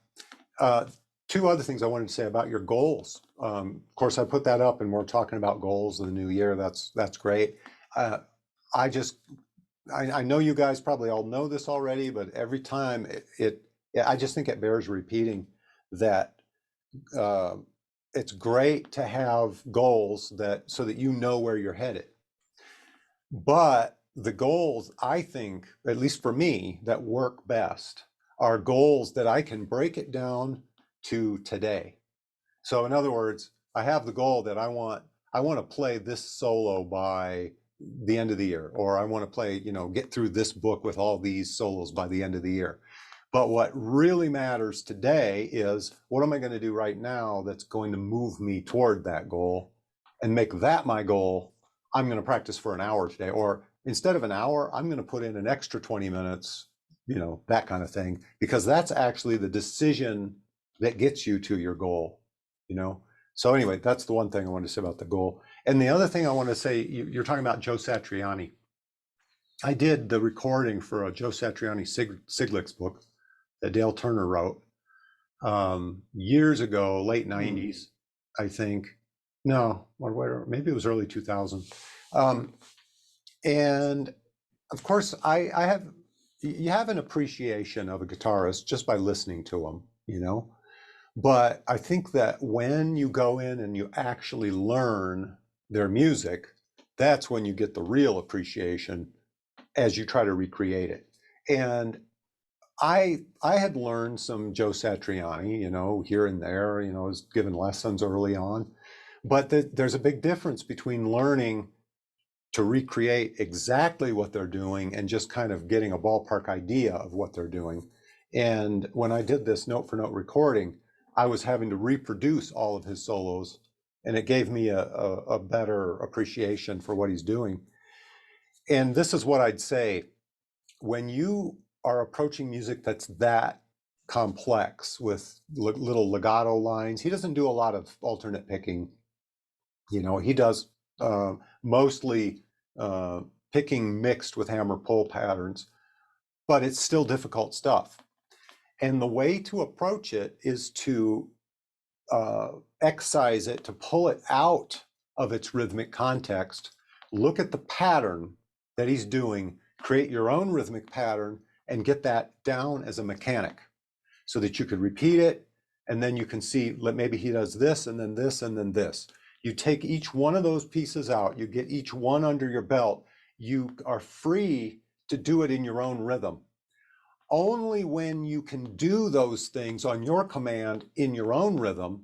[SPEAKER 2] Two other things I wanted to say about your goals. Of course, I put that up, and we're talking about goals in the new year. That's great. I know you guys probably all know this already, but every time I just think it bears repeating that it's great to have goals so that you know where you're headed. But the goals, I think, at least for me, that work best are goals that I can break it down to today. So in other words, I have the goal that I want to play this solo by the end of the year, or I want to play, get through this book with all these solos by the end of the year. But what really matters today is, what am I going to do right now that's going to move me toward that goal, and make that my goal. I'm going to practice for an hour today, or instead of an hour, I'm going to put in an extra 20 minutes, that kind of thing, because that's actually the decision that gets you to your goal, So anyway, that's the one thing I wanted to say about the goal. And the other thing I want to say, you're talking about Joe Satriani. I did the recording for a Joe Satriani Siglix book that Dale Turner wrote years ago, late 90s, I think. No, maybe it was early 2000. And of course, you have an appreciation of a guitarist just by listening to them, But I think that when you go in and you actually learn their music, that's when you get the real appreciation as you try to recreate it. And I had learned some Joe Satriani, here and there, was given lessons early on. But there's a big difference between learning to recreate exactly what they're doing and just kind of getting a ballpark idea of what they're doing. And when I did this note for note recording, I was having to reproduce all of his solos and it gave me a better appreciation for what he's doing. And this is what I'd say. When you are approaching music that's that complex with little legato lines, he doesn't do a lot of alternate picking. You know, he does mostly picking mixed with hammer pull patterns, but it's still difficult stuff. And the way to approach it is to excise it, to pull it out of its rhythmic context, look at the pattern that he's doing, create your own rhythmic pattern, and get that down as a mechanic so that you could repeat it. And then you can see, maybe he does this, and then this, and then this. You take each one of those pieces out, you get each one under your belt, you are free to do it in your own rhythm. Only when you can do those things on your command in your own rhythm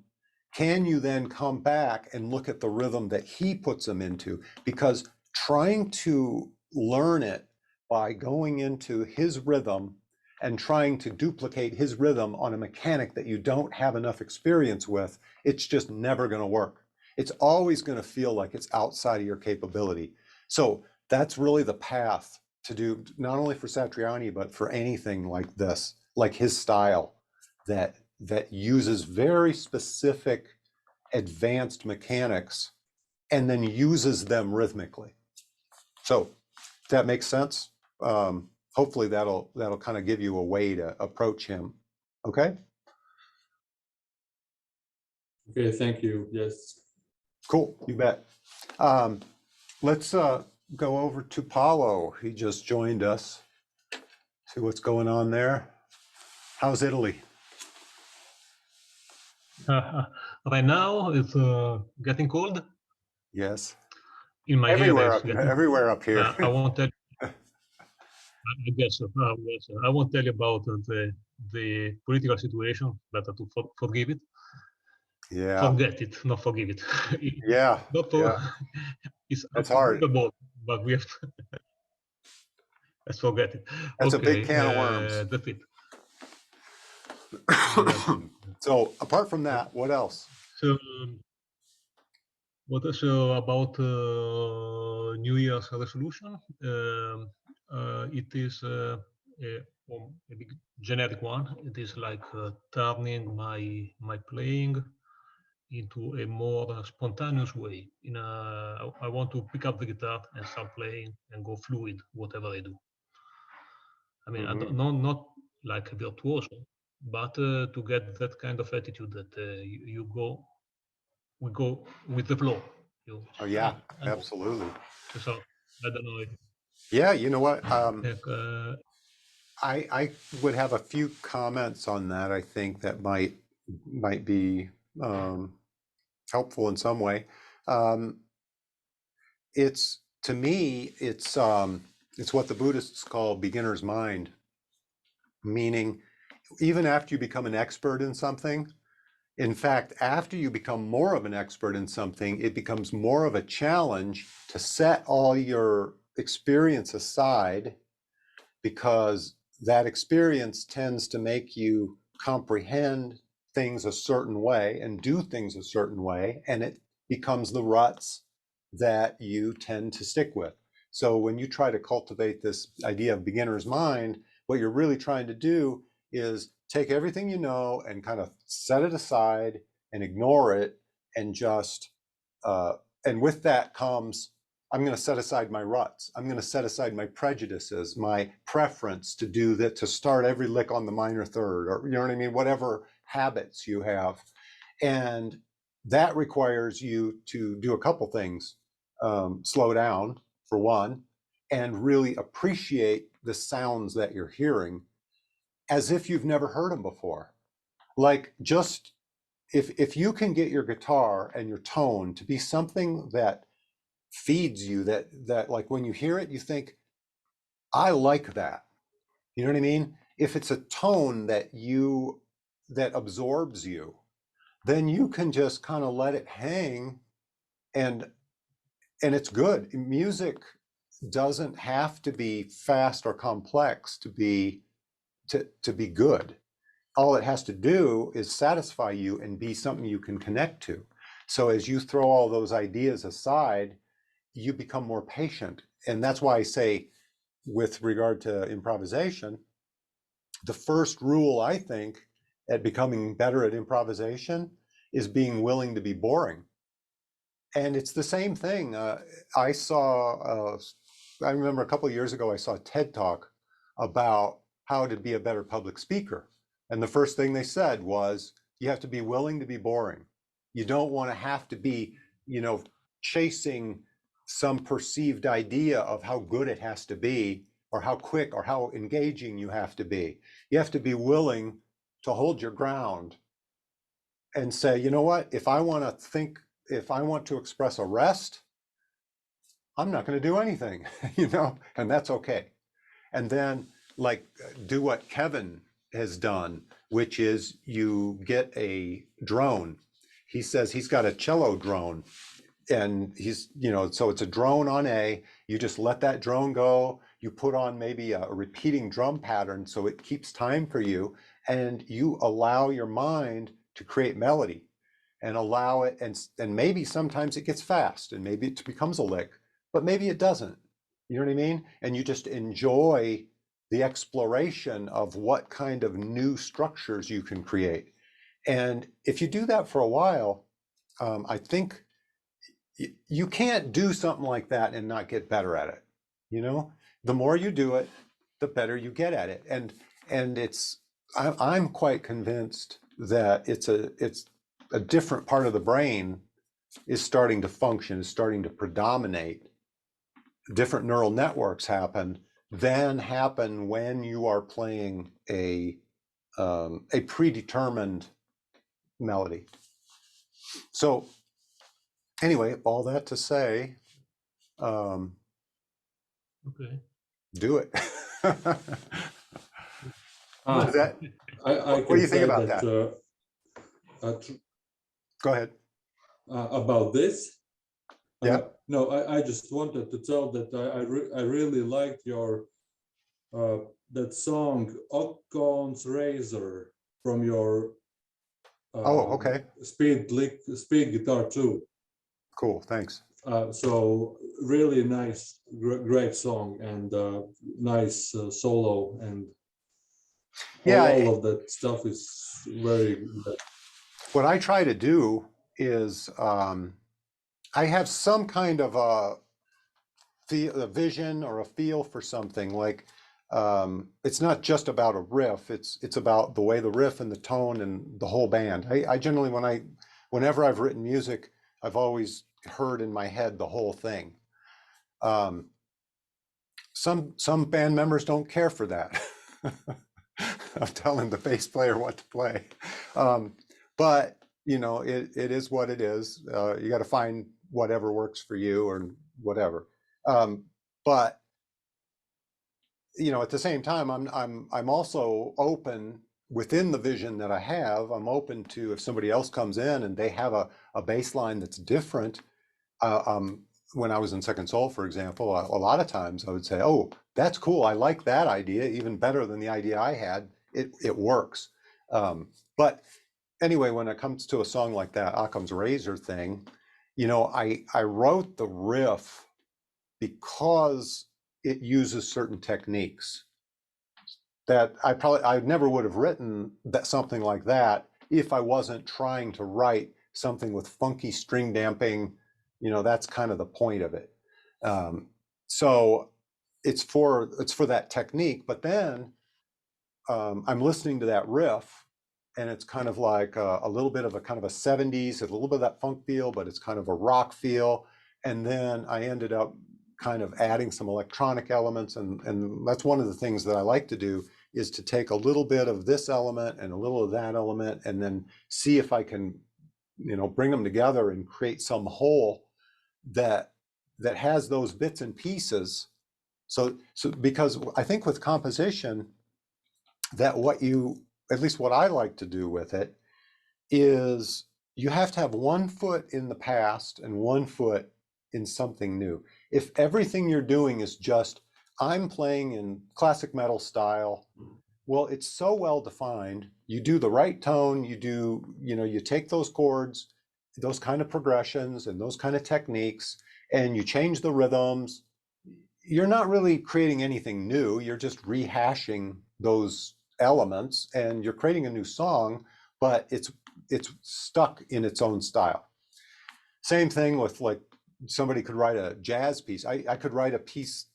[SPEAKER 2] can you then come back and look at the rhythm that he puts them into, because trying to learn it by going into his rhythm and trying to duplicate his rhythm on a mechanic that you don't have enough experience with, it's just never going to work. It's always going to feel like it's outside of your capability. So that's really the path to do, not only for Satriani, but for anything like this, like his style that uses very specific advanced mechanics and then uses them rhythmically. So that makes sense. Hopefully that'll kind of give you a way to approach him. Okay.
[SPEAKER 4] Okay, thank you. Yes.
[SPEAKER 2] Cool, you bet. Let's go over to Paulo. He just joined us. See what's going on there. How's Italy?
[SPEAKER 5] Right now it's getting cold.
[SPEAKER 2] Yes.
[SPEAKER 5] In my
[SPEAKER 2] everywhere
[SPEAKER 5] area,
[SPEAKER 2] everywhere up here.
[SPEAKER 5] I won't tell. I guess so. I won't tell you about the political situation. Better to forgive it.
[SPEAKER 2] Yeah.
[SPEAKER 5] Forget it, not forgive it.
[SPEAKER 2] Yeah.
[SPEAKER 5] Not for, it's
[SPEAKER 2] hard.
[SPEAKER 5] But we have to let's forget it.
[SPEAKER 2] That's
[SPEAKER 5] okay,
[SPEAKER 2] a big can of worms.
[SPEAKER 5] That's it.
[SPEAKER 2] So apart from that, what else?
[SPEAKER 5] So what else about New Year's resolution? It is a big generic one. It is like turning my playing into a more spontaneous way. I want to pick up the guitar and start playing and go fluid, whatever I do. I mean, I don't, not like a virtuoso, but to get that kind of attitude that we go with the flow.
[SPEAKER 2] Oh yeah, absolutely.
[SPEAKER 5] So I don't know.
[SPEAKER 2] Yeah, you know what? I would have a few comments on that. I think that might be helpful in some way. It's, to me, it's what the Buddhists call beginner's mind, meaning even after you become an expert in something, in fact, after you become more of an expert in something, it becomes more of a challenge to set all your experience aside, because that experience tends to make you comprehend things a certain way and do things a certain way, and it becomes the ruts that you tend to stick with. So when you try to cultivate this idea of beginner's mind, what you're really trying to do is take everything you know and kind of set it aside and ignore it, and just and with that comes, I'm going to set aside my ruts. I'm going to set aside my prejudices, my preference to do that, to start every lick on the minor third, or you know what I mean, whatever habits you have. And that requires you to do a couple things. Slow down, for one, and really appreciate the sounds that you're hearing as if you've never heard them before. Like, just if you can get your guitar and your tone to be something that feeds you, that like when you hear it, you think, I like that. You know what I mean? If it's a tone that absorbs you, then you can just kind of let it hang, and it's good. Music doesn't have to be fast or complex to be good. All it has to do is satisfy you and be something you can connect to. So as you throw all those ideas aside, you become more patient. And that's why I say, with regard to improvisation, the first rule, I think, at becoming better at improvisation is being willing to be boring. And it's the same thing. I remember a couple of years ago, I saw a TED Talk about how to be a better public speaker. And the first thing they said was, you have to be willing to be boring. You don't want to have to be, chasing some perceived idea of how good it has to be, or how quick or how engaging you have to be. You have to be willing to hold your ground and say, you know what, if I want to express a rest, I'm not going to do anything, and that's okay. And then, like, do what Kevin has done, which is you get a drone. He says he's got a cello drone, and so it's a drone on you just let that drone go. You put on maybe a repeating drum pattern so it keeps time for you, and you allow your mind to create melody and allow it. And maybe sometimes it gets fast and maybe it becomes a lick, but maybe it doesn't. You know what I mean? And you just enjoy the exploration of what kind of new structures you can create. And if you do that for a while, I think you can't do something like that and not get better at it. The more you do it, the better you get at it. And I'm quite convinced that it's a different part of the brain is starting to function, is starting to predominate. Different neural networks happen when you are playing a predetermined melody. So anyway, all that to say,
[SPEAKER 5] Okay.
[SPEAKER 2] do it.
[SPEAKER 4] Ah,
[SPEAKER 2] That,
[SPEAKER 4] I
[SPEAKER 2] what do you
[SPEAKER 4] can
[SPEAKER 2] think
[SPEAKER 4] say
[SPEAKER 2] about
[SPEAKER 4] that
[SPEAKER 2] Go ahead.
[SPEAKER 4] about this.
[SPEAKER 2] Yeah.
[SPEAKER 4] No, I just wanted to tell that I really liked your that song Occam's Razor from your
[SPEAKER 2] Okay.
[SPEAKER 4] speed guitar too.
[SPEAKER 2] Cool. Thanks.
[SPEAKER 4] So really nice, great song, and nice solo, and
[SPEAKER 2] Yeah.
[SPEAKER 4] all of that stuff is very good.
[SPEAKER 2] What I try to do is I have some kind of a vision or a feel for something. Like it's not just about a riff. It's about the way the riff and the tone and the whole band. I generally, whenever I've written music, I've always heard in my head the whole thing. Some band members don't care for that. Of telling the bass player what to play. But it is what it is. You got to find whatever works for you or whatever. But at the same time, I'm also open within the vision that I have. I'm open to, if somebody else comes in and they have a bass line that's different. When I was in Second Soul, for example, a lot of times I would say, "Oh, that's cool. I like that idea even better than the idea I had. It works." But anyway, when it comes to a song like that Occam's Razor thing, I wrote the riff because it uses certain techniques that I never would have written something like that if I wasn't trying to write something with funky string damping. That's kind of the point of it. So it's for that technique. But then I'm listening to that riff, and it's kind of like a little bit of a kind of a 70s, a little bit of that funk feel, but it's kind of a rock feel. And then I ended up kind of adding some electronic elements, and that's one of the things that I like to do, is to take a little bit of this element and a little of that element, and then see if I can bring them together and create some whole that has those bits and pieces. So because I think with composition, that at least what I like to do with it, is you have to have one foot in the past and one foot in something new. If everything you're doing is just, I'm playing in classic metal style, well, it's so well defined. You do the right tone, you take those chords, those kind of progressions and those kind of techniques, and you change the rhythms, you're not really creating anything new. You're just rehashing those elements, and you're creating a new song, but it's stuck in its own style. Same thing with, like, somebody could write a jazz piece. I could write a piece,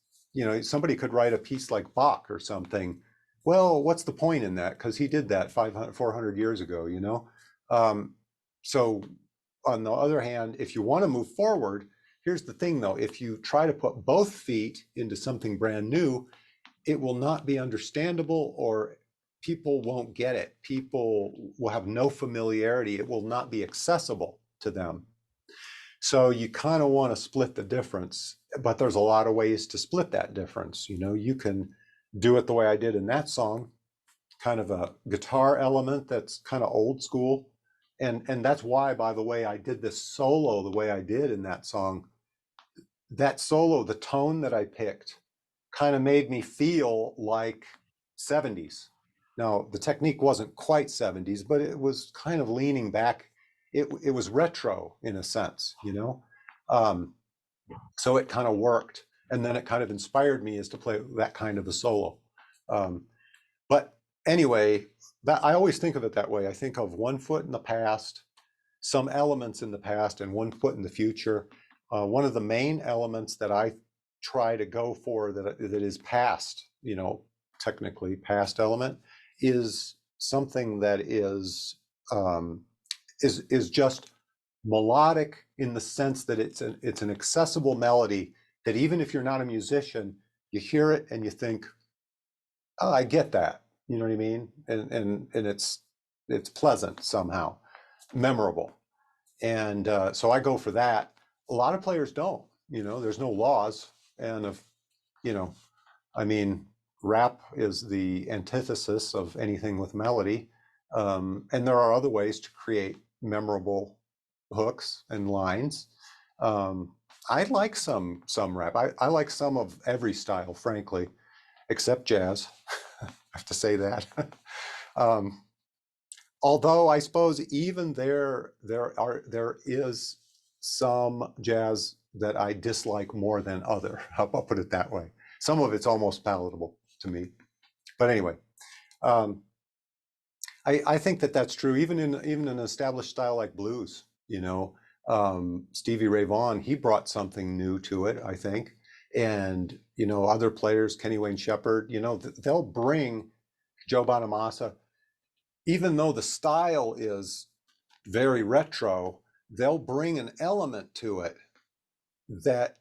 [SPEAKER 2] somebody could write a piece like Bach or something. Well, what's the point in that? Because he did that 500, 400 years ago, So on the other hand, if you want to move forward, here's the thing though, if you try to put both feet into something brand new, it will not be understandable, or people won't get it. People will have no familiarity. It will not be accessible to them. So you kind of want to split the difference, but there's a lot of ways to split that difference. You can do it the way I did in that song, kind of a guitar element that's kind of old school. And that's why, by the way, I did this solo the way I did in that song. That solo, the tone that I picked, kind of made me feel like 70s. Now, the technique wasn't quite 70s, but it was kind of leaning back. It was retro in a sense, so it kind of worked. And then it kind of inspired me as to play that kind of a solo. But anyway, that I always think of it that way. I think of one foot in the past, some elements in the past, and one foot in the future. One of the main elements that I try to go for that is past, technically past element, is something that is just melodic, in the sense that it's an accessible melody that even if you're not a musician, you hear it and you think, oh, I get that. You know what I mean? And it's pleasant somehow, memorable. And so I go for that. A lot of players don't, there's no laws. And rap is the antithesis of anything with melody. And there are other ways to create memorable hooks and lines. I like some rap. I like some of every style, frankly, except jazz. I have to say that. Although I suppose even there is some jazz that I dislike more than other. I'll put it that way. Some of it's almost palatable to me. But anyway, I think that's true even in an established style like blues. Stevie Ray Vaughan, he brought something new to it, I think. And other players, Kenny Wayne Shepherd, they'll bring Joe Bonamassa. Even though the style is very retro, they'll bring an element to it that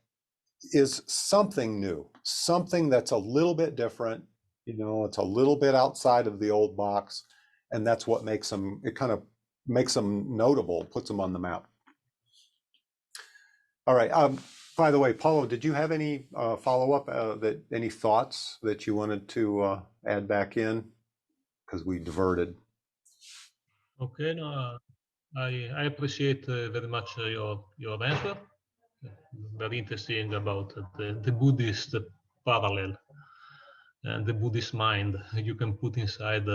[SPEAKER 2] is something new, something that's a little bit different. It's a little bit outside of the old box, and that's what makes them. It kind of makes them notable, puts them on the map. All right. By the way, Paulo, did you have any follow-up? Any thoughts that you wanted to add back in? Because we diverted.
[SPEAKER 5] Okay, no, I appreciate very much your answer. Very interesting about the Buddhist parallel and the Buddhist mind you can put inside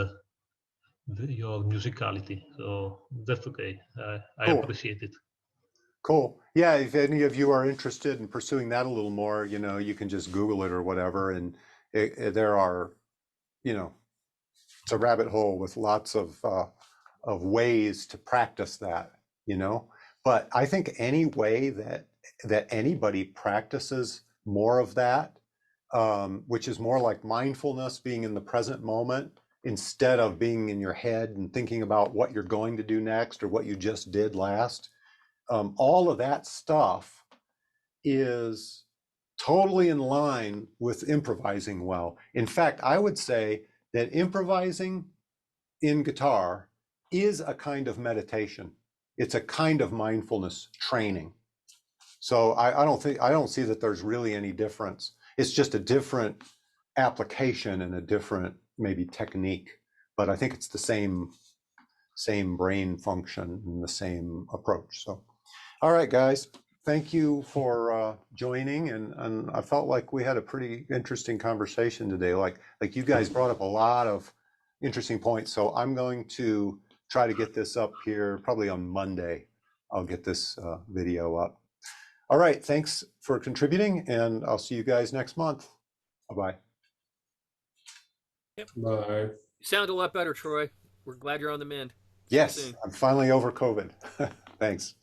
[SPEAKER 5] your musicality. So that's okay. I
[SPEAKER 2] Cool.
[SPEAKER 5] appreciate it.
[SPEAKER 2] Cool. Yeah, if any of you are interested in pursuing that a little more, you can just Google it or whatever. And there are, it's a rabbit hole with lots of ways to practice that, But I think any way that anybody practices more of that, which is more like mindfulness, being in the present moment, instead of being in your head and thinking about what you're going to do next or what you just did last. All of that stuff is totally in line with improvising well. In fact, I would say that improvising in guitar is a kind of meditation. It's a kind of mindfulness training. So I don't see that there's really any difference. It's just a different application and a different maybe technique, but I think it's the same brain function and the same approach. So, all right, guys, thank you for joining, and I felt like we had a pretty interesting conversation today. Like you guys brought up a lot of interesting points. So I'm going to try to get this up here probably on Monday. I'll get this video up. All right, thanks for contributing, and I'll see you guys next month. Bye-bye.
[SPEAKER 4] Bye.
[SPEAKER 3] You sound a lot better, Troy. We're glad you're on the mend. See you
[SPEAKER 2] Yes,
[SPEAKER 3] soon.
[SPEAKER 2] I'm finally over COVID. Thanks.